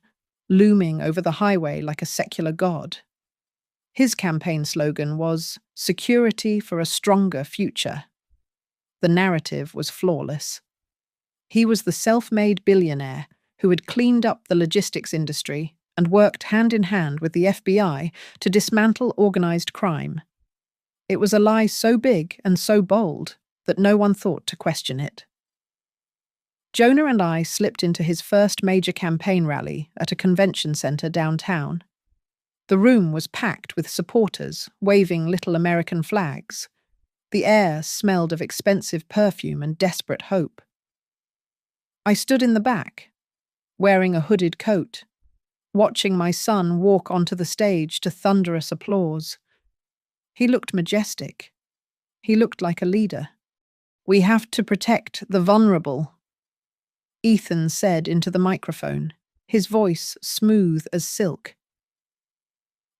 looming over the highway like a secular god. His campaign slogan was "Security for a Stronger Future." The narrative was flawless. He was the self-made billionaire who had cleaned up the logistics industry and worked hand in hand with the FBI to dismantle organized crime. It was a lie so big and so bold that no one thought to question it. Jonah and I slipped into his first major campaign rally at a convention center downtown. The room was packed with supporters waving little American flags. The air smelled of expensive perfume and desperate hope. I stood in the back, wearing a hooded coat, watching my son walk onto the stage to thunderous applause. He looked majestic. He looked like a leader. "We have to protect the vulnerable," Ethan said into the microphone, his voice smooth as silk.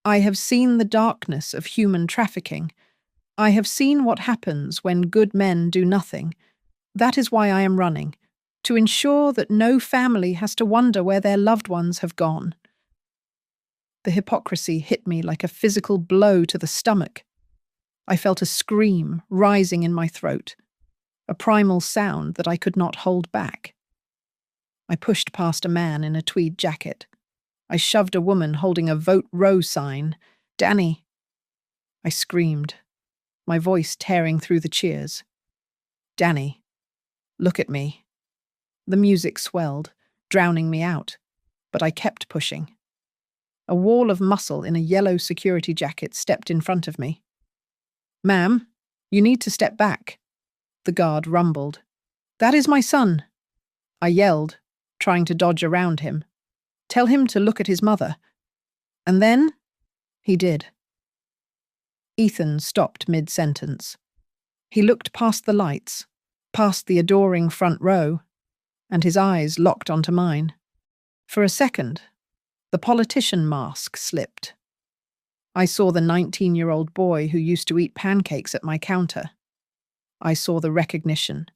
"I have seen the darkness of human trafficking. I have seen what happens when good men do nothing. That is why I am running, to ensure that no family has to wonder where their loved ones have gone." The hypocrisy hit me like a physical blow to the stomach. I felt a scream rising in my throat, a primal sound that I could not hold back. I pushed past a man in a tweed jacket. I shoved a woman holding a Vote Roe sign. "Danny!" I screamed, my voice tearing through the cheers. "Danny, look at me." The music swelled, drowning me out, but I kept pushing. A wall of muscle in a yellow security jacket stepped in front of me. "Ma'am, you need to step back," the guard rumbled. "That is my son," I yelled, trying to dodge around him. "Tell him to look at his mother." And then he did. Ethan stopped mid-sentence. He looked past the lights, past the adoring front row, and his eyes locked onto mine. For a second, the politician mask slipped. I saw the 19-year-old boy who used to eat pancakes at my counter. I saw the recognition.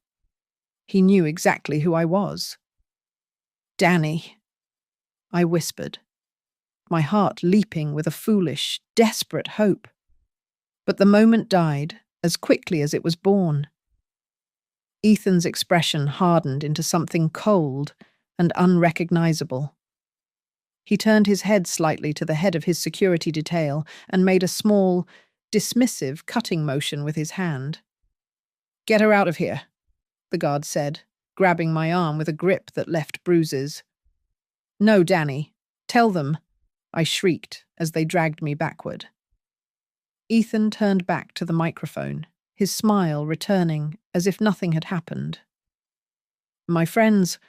He knew exactly who I was. "Danny," I whispered, my heart leaping with a foolish, desperate hope. But the moment died as quickly as it was born. Ethan's expression hardened into something cold and unrecognizable. He turned his head slightly to the head of his security detail and made a small, dismissive cutting motion with his hand. "Get her out of here," the guard said, grabbing my arm with a grip that left bruises. "No, Danny, tell them," I shrieked as they dragged me backward. Ethan turned back to the microphone, his smile returning as if nothing had happened. "My friends,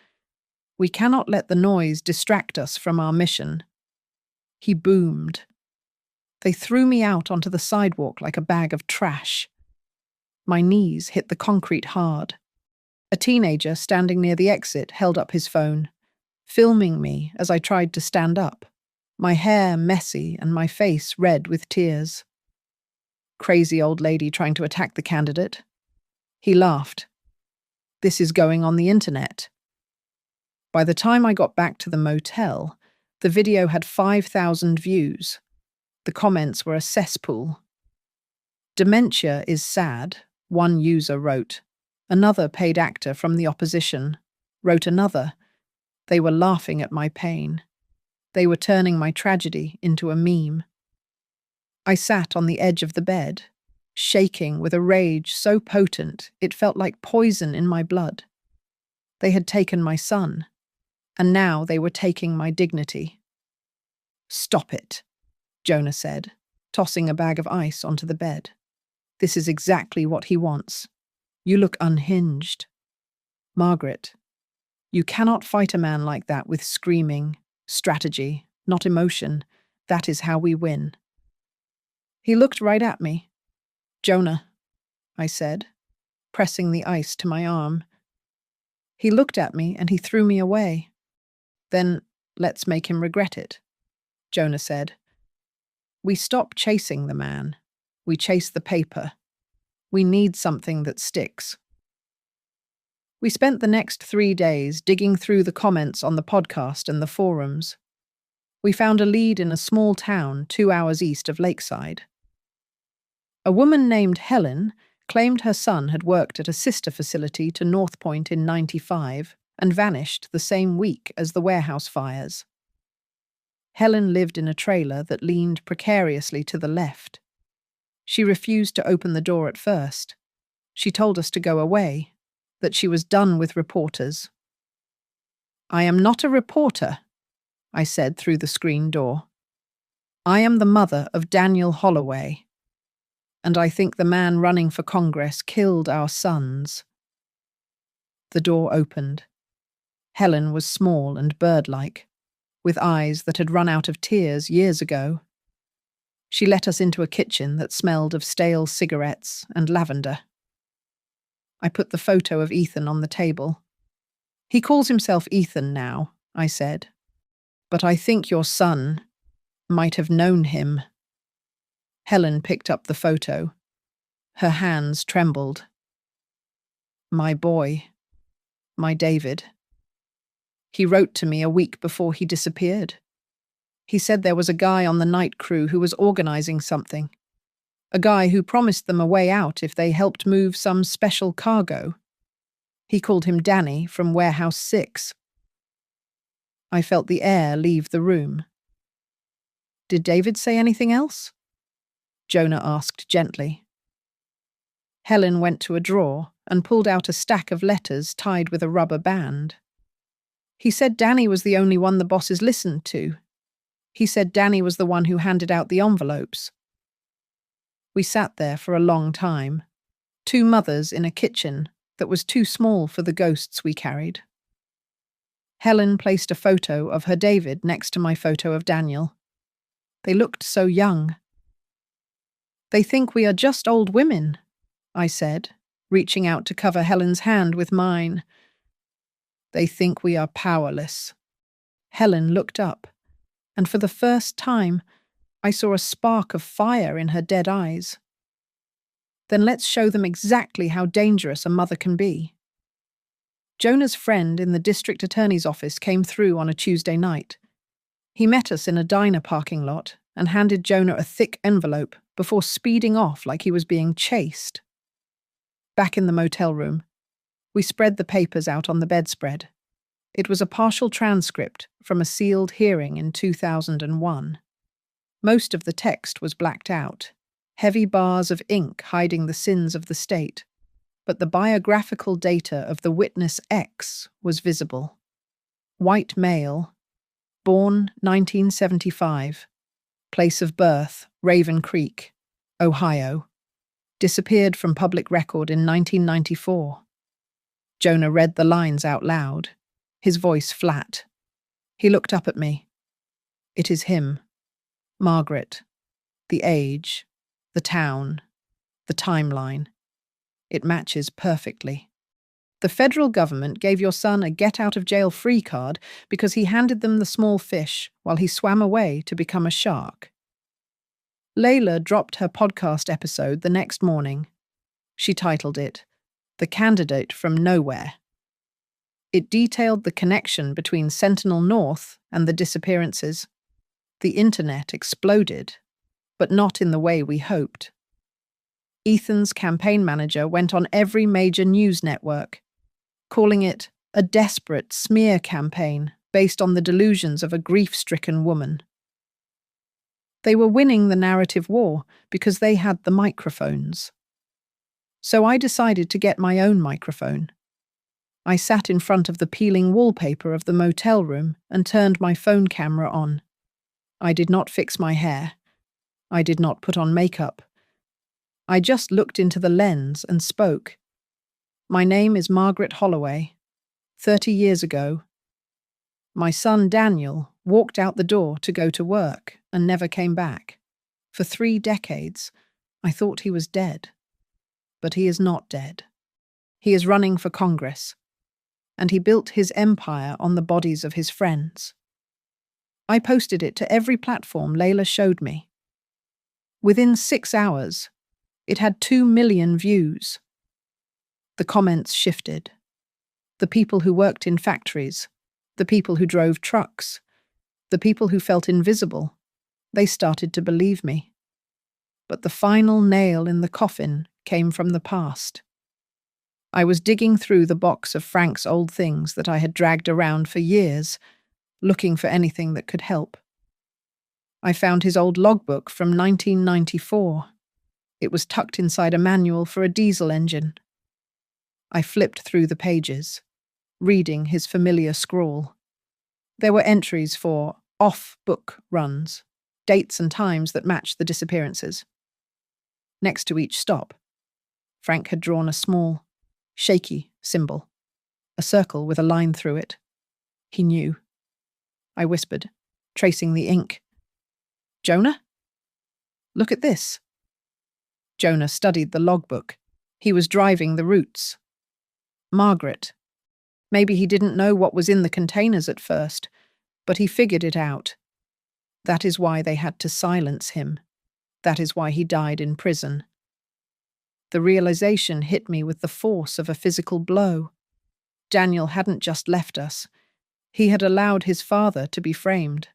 we cannot let the noise distract us from our mission." He boomed. They threw me out onto the sidewalk like a bag of trash. My knees hit the concrete hard. A teenager standing near the exit held up his phone, filming me as I tried to stand up, my hair messy and my face red with tears. "Crazy old lady trying to attack the candidate." He laughed. "This is going on the internet." By the time I got back to the motel, the video had 5,000 views. The comments were a cesspool. "Dementia is sad," one user wrote. Another paid actor from the opposition wrote another. They were laughing at my pain. They were turning my tragedy into a meme. I sat on the edge of the bed, shaking with a rage so potent it felt like poison in my blood. They had taken my son, and now they were taking my dignity. "Stop it," Jonah said, tossing a bag of ice onto the bed. "This is exactly what he wants. You look unhinged." "Margaret, you cannot fight a man like that with screaming, strategy, not emotion. That is how we win." He looked right at me. "Jonah," I said, pressing the ice to my arm. He looked at me and he threw me away. "Then let's make him regret it," Jonah said. "We stop chasing the man. We chase the paper. We need something that sticks." We spent the next 3 days digging through the comments on the podcast and the forums. We found a lead in a small town 2 hours east of Lakeside. A woman named Helen claimed her son had worked at a sister facility to North Point in '95 and vanished the same week as the warehouse fires. Helen lived in a trailer that leaned precariously to the left. She refused to open the door at first. She told us to go away, that she was done with reporters. "I am not a reporter," I said through the screen door. "I am the mother of Daniel Holloway, and I think the man running for Congress killed our sons." The door opened. Helen was small and bird-like. with eyes that had run out of tears years ago. She let us into a kitchen that smelled of stale cigarettes and lavender. I put the photo of Ethan on the table. "He calls himself Ethan now," I said. "But I think your son might have known him." Helen picked up the photo. Her hands trembled. "My boy. My David. He wrote to me a week before he disappeared. He said there was a guy on the night crew who was organizing something. A guy who promised them a way out if they helped move some special cargo. He called him Danny from Warehouse 6. I felt the air leave the room. "Did David say anything else?" Jonah asked gently. Helen went to a drawer and pulled out a stack of letters tied with a rubber band. "He said Danny was the only one the bosses listened to. He said Danny was the one who handed out the envelopes." We sat there for a long time, two mothers in a kitchen that was too small for the ghosts we carried. Helen placed a photo of her David next to my photo of Daniel. They looked so young. "They think we are just old women," I said, reaching out to cover Helen's hand with mine. "They think we are powerless." Helen looked up, and for the first time, I saw a spark of fire in her dead eyes. "Then let's show them exactly how dangerous a mother can be." Jonah's friend in the district attorney's office came through on a Tuesday night. He met us in a diner parking lot and handed Jonah a thick envelope before speeding off like he was being chased. Back in the motel room, we spread the papers out on the bedspread. It was a partial transcript from a sealed hearing in 2001. Most of the text was blacked out, heavy bars of ink hiding the sins of the state, but the biographical data of the witness X was visible. White male, born 1975, place of birth, Raven Creek, Ohio. Disappeared from public record in 1994. Jonah read the lines out loud, his voice flat. He looked up at me. "It is him. Margaret. The age, the town, the timeline. It matches perfectly. The federal government gave your son a get-out-of-jail-free card because he handed them the small fish while he swam away to become a shark." Layla dropped her podcast episode the next morning. She titled it, "The Candidate from Nowhere." It detailed the connection between Sentinel North and the disappearances. The internet exploded, but not in the way we hoped. Ethan's campaign manager went on every major news network, calling it a desperate smear campaign based on the delusions of a grief-stricken woman. They were winning the narrative war because they had the microphones. So I decided to get my own microphone. I sat in front of the peeling wallpaper of the motel room and turned my phone camera on. I did not fix my hair. I did not put on makeup. I just looked into the lens and spoke. "My name is Margaret Holloway. 30 years ago, my son Daniel walked out the door to go to work and never came back. For 3 decades, I thought he was dead. But he is not dead. He is running for Congress, and he built his empire on the bodies of his friends." I posted it to every platform Layla showed me. Within 6 hours, it had 2 million views. The comments shifted. The people who worked in factories, the people who drove trucks, the people who felt invisible, they started to believe me. But the final nail in the coffin came from the past. I was digging through the box of Frank's old things that I had dragged around for years, looking for anything that could help. I found his old logbook from 1994. It was tucked inside a manual for a diesel engine. I flipped through the pages, reading his familiar scrawl. There were entries for off-book runs, dates and times that matched the disappearances. Next to each stop, Frank had drawn a small, shaky symbol, a circle with a line through it. He knew. I whispered, tracing the ink. Jonah? Look at this. Jonah studied the logbook. He was driving the routes. Margaret. Maybe he didn't know what was in the containers at first, but he figured it out. That is why they had to silence him. That is why he died in prison. The realization hit me with the force of a physical blow. Daniel hadn't just left us. He had allowed his father to be framed.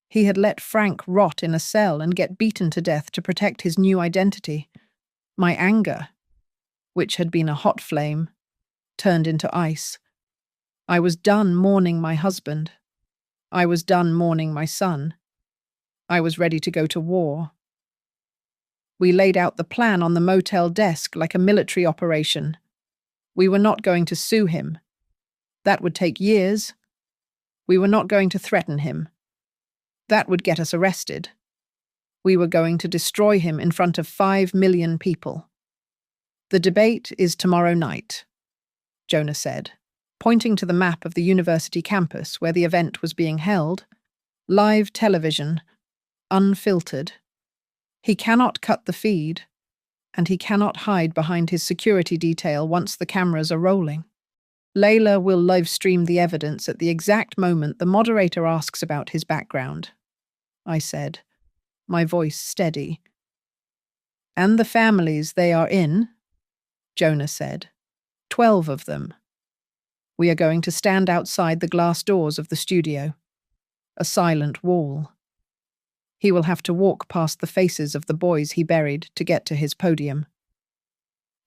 He had let Frank rot in a cell and get beaten to death to protect his new identity. My anger, which had been a hot flame, turned into ice. I was done mourning my husband. I was done mourning my son. I was ready to go to war. We laid out the plan on the motel desk like a military operation. We were not going to sue him. That would take years. We were not going to threaten him. That would get us arrested. We were going to destroy him in front of 5 million people. The debate is tomorrow night, Jonah said, pointing to the map of the university campus where the event was being held. Live television, unfiltered. He cannot cut the feed, and he cannot hide behind his security detail once the cameras are rolling. Layla will live stream the evidence at the exact moment the moderator asks about his background, I said, my voice steady. And the families they are in, Jonah said. 12 of them. We are going to stand outside the glass doors of the studio. A silent wall. He will have to walk past the faces of the boys he buried to get to his podium.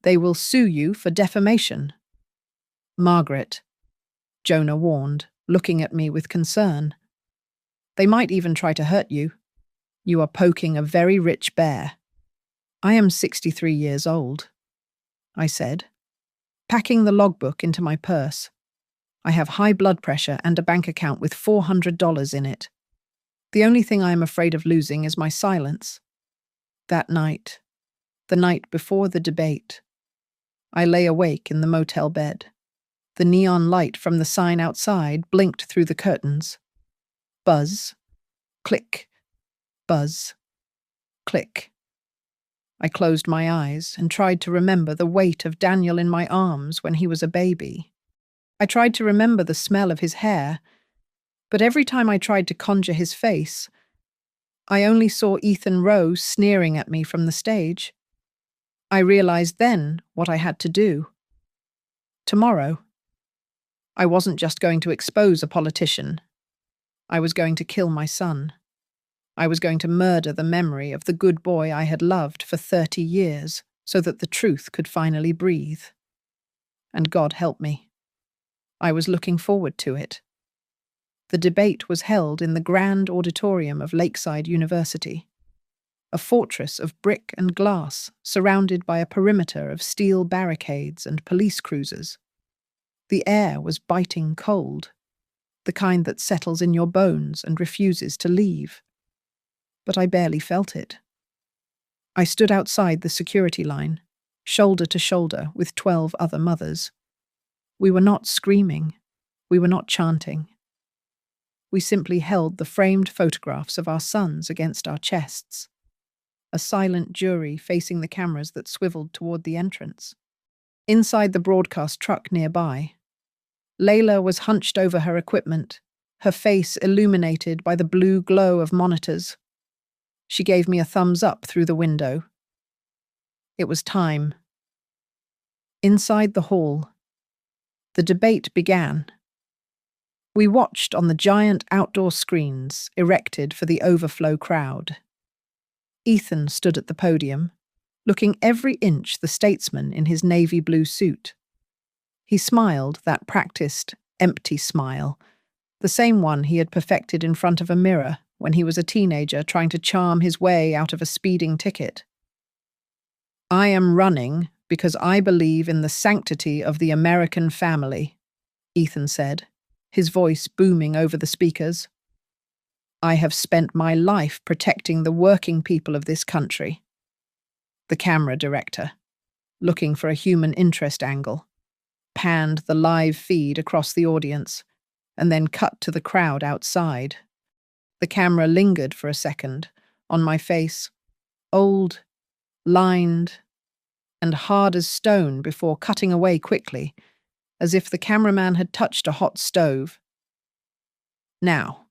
They will sue you for defamation. Margaret, Jonah warned, looking at me with concern. They might even try to hurt you. You are poking a very rich bear. I am 63 years old, I said, packing the logbook into my purse. I have high blood pressure and a bank account with $400 in it. The only thing I am afraid of losing is my silence. That night, the night before the debate, I lay awake in the motel bed. The neon light from the sign outside blinked through the curtains. Buzz, click, buzz, click. I closed my eyes and tried to remember the weight of Daniel in my arms when he was a baby. I tried to remember the smell of his hair, but every time I tried to conjure his face, I only saw Ethan Rowe sneering at me from the stage. I realized then what I had to do. Tomorrow, I wasn't just going to expose a politician. I was going to kill my son. I was going to murder the memory of the good boy I had loved for 30 years so that the truth could finally breathe. And God help me. I was looking forward to it. The debate was held in the grand auditorium of Lakeside University, a fortress of brick and glass surrounded by a perimeter of steel barricades and police cruisers. The air was biting cold, the kind that settles in your bones and refuses to leave. But I barely felt it. I stood outside the security line, shoulder to shoulder with 12 other mothers. We were not screaming. We were not chanting. We simply held the framed photographs of our sons against our chests. A silent jury facing the cameras that swiveled toward the entrance. Inside the broadcast truck nearby, Layla was hunched over her equipment, her face illuminated by the blue glow of monitors. She gave me a thumbs up through the window. It was time. Inside the hall, the debate began. We watched on the giant outdoor screens erected for the overflow crowd. Ethan stood at the podium, looking every inch the statesman in his navy blue suit. He smiled, that practiced, empty smile, the same one he had perfected in front of a mirror when he was a teenager trying to charm his way out of a speeding ticket. I am running because I believe in the sanctity of the American family, Ethan said, his voice booming over the speakers. I have spent my life protecting the working people of this country. The camera director, looking for a human interest angle, panned the live feed across the audience, and then cut to the crowd outside. The camera lingered for a second on my face, old, lined, and hard as stone before cutting away quickly, as if the cameraman had touched a hot stove. "Now,"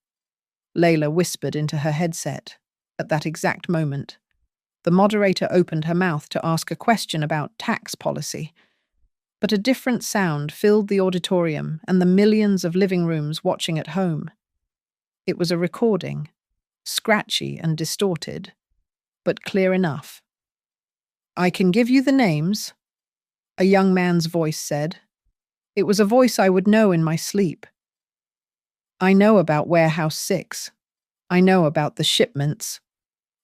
Layla whispered into her headset. At that exact moment, the moderator opened her mouth to ask a question about tax policy, but a different sound filled the auditorium and the millions of living rooms watching at home. It was a recording, scratchy and distorted, but clear enough. "I can give you the names," a young man's voice said. It was a voice I would know in my sleep. "I know about Warehouse 6. I know about the shipments.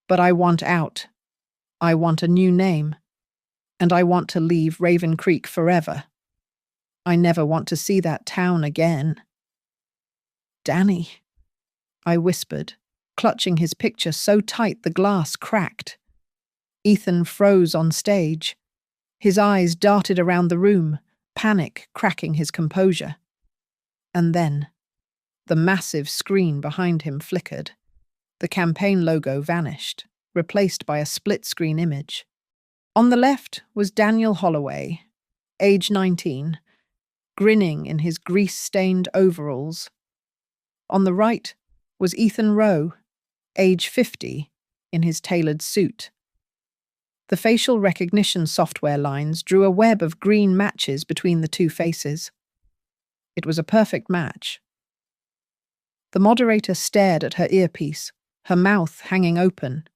But I want out. I want a new name. And I want to leave Raven Creek forever. I never want to see that town again." "Danny," I whispered, clutching his picture so tight the glass cracked. Ethan froze on stage. His eyes darted around the room, panic cracking his composure. And then, the massive screen behind him flickered. The campaign logo vanished, replaced by a split-screen image. On the left was Daniel Holloway, age 19, grinning in his grease-stained overalls. On the right was Ethan Rowe, age 50, in his tailored suit. The facial recognition software lines drew a web of green matches between the two faces. It was a perfect match. The moderator stared at her earpiece, her mouth hanging open,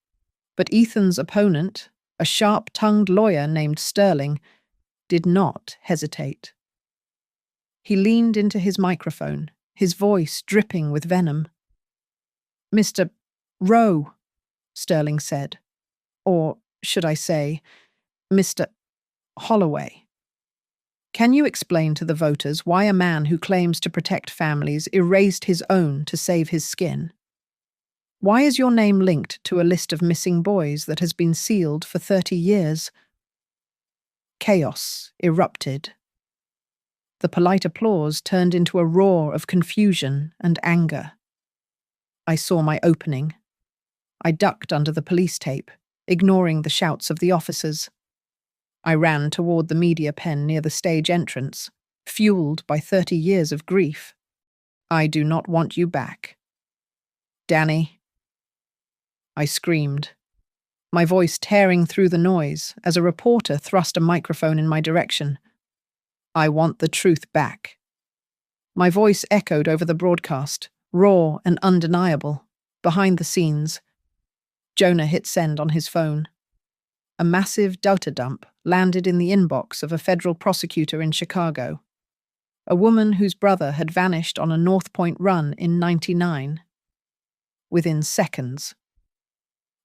but Ethan's opponent, a sharp-tongued lawyer named Sterling, did not hesitate. He leaned into his microphone, his voice dripping with venom. "Mr. Rowe," Sterling said, or should I say, Mr. Holloway. "Can you explain to the voters why a man who claims to protect families erased his own to save his skin? Why is your name linked to a list of missing boys that has been sealed for 30 years? Chaos erupted. The polite applause turned into a roar of confusion and anger. I saw my opening. I ducked under the police tape, ignoring the shouts of the officers. I ran toward the media pen near the stage entrance, fueled by 30 years of grief. "I do not want you back. Danny," I screamed, my voice tearing through the noise as a reporter thrust a microphone in my direction. "I want the truth back." My voice echoed over the broadcast, raw and undeniable. Behind the scenes, Jonah hit send on his phone. A massive data dump landed in the inbox of a federal prosecutor in Chicago. A woman whose brother had vanished on a North Point run in '99. Within seconds.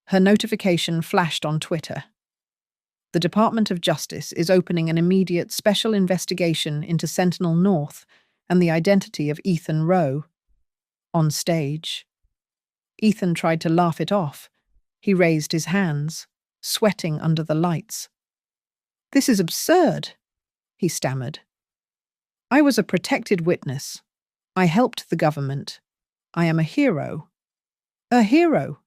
Her notification flashed on Twitter. "The Department of Justice is opening an immediate special investigation into Sentinel North and the identity of Ethan Rowe." On stage. Ethan tried to laugh it off. He raised his hands, sweating under the lights. "This is absurd," he stammered. "I was a protected witness. I helped the government. I am a hero." "A hero?"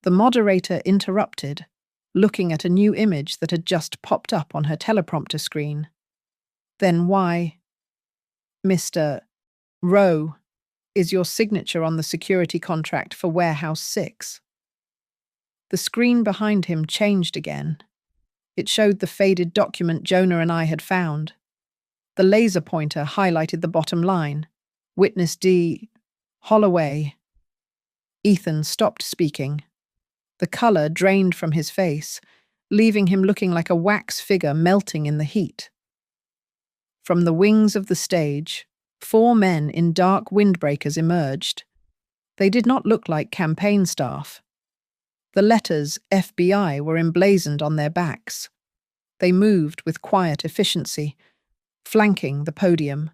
The moderator interrupted, looking at a new image that had just popped up on her teleprompter screen. "Then why, Mr. Rowe, is your signature on the security contract for Warehouse 6? The screen behind him changed again. It showed the faded document Jonah and I had found. The laser pointer highlighted the bottom line. "Witness D. Holloway." Ethan stopped speaking. The color drained from his face, leaving him looking like a wax figure melting in the heat. From the wings of the stage, 4 men in dark windbreakers emerged. They did not look like campaign staff. The letters FBI were emblazoned on their backs. They moved with quiet efficiency, flanking the podium.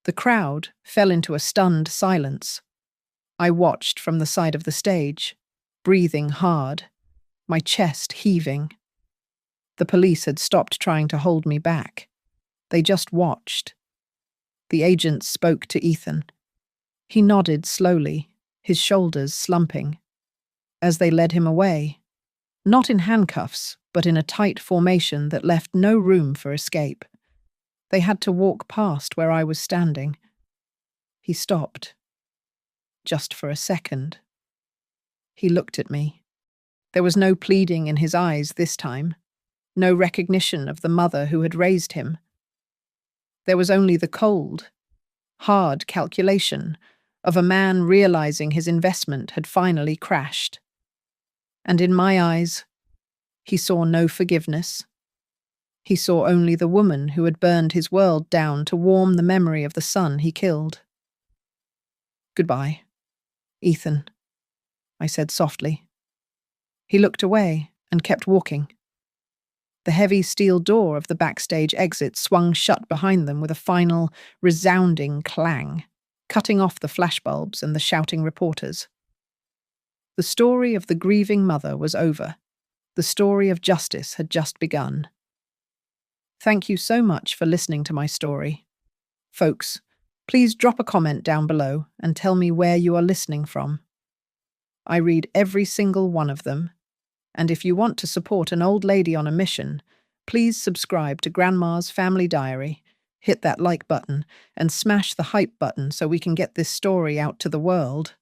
The crowd fell into a stunned silence. I watched from the side of the stage, breathing hard, my chest heaving. The police had stopped trying to hold me back. They just watched. The agent spoke to Ethan. He nodded slowly, his shoulders slumping, as they led him away, not in handcuffs, but in a tight formation that left no room for escape. They had to walk past where I was standing. He stopped. Just for a second. He looked at me. There was no pleading in his eyes this time, no recognition of the mother who had raised him. There was only the cold, hard calculation of a man realizing his investment had finally crashed. And in my eyes, he saw no forgiveness. He saw only the woman who had burned his world down to warm the memory of the son he killed. "Goodbye, Ethan," I said softly. He looked away and kept walking. The heavy steel door of the backstage exit swung shut behind them with a final, resounding clang, cutting off the flashbulbs and the shouting reporters. The story of the grieving mother was over. The story of justice had just begun. Thank you so much for listening to my story. Folks, please drop a comment down below and tell me where you are listening from. I read every single one of them. And if you want to support an old lady on a mission, please subscribe to Grandma's Family Diary, hit that like button, and smash the hype button so we can get this story out to the world.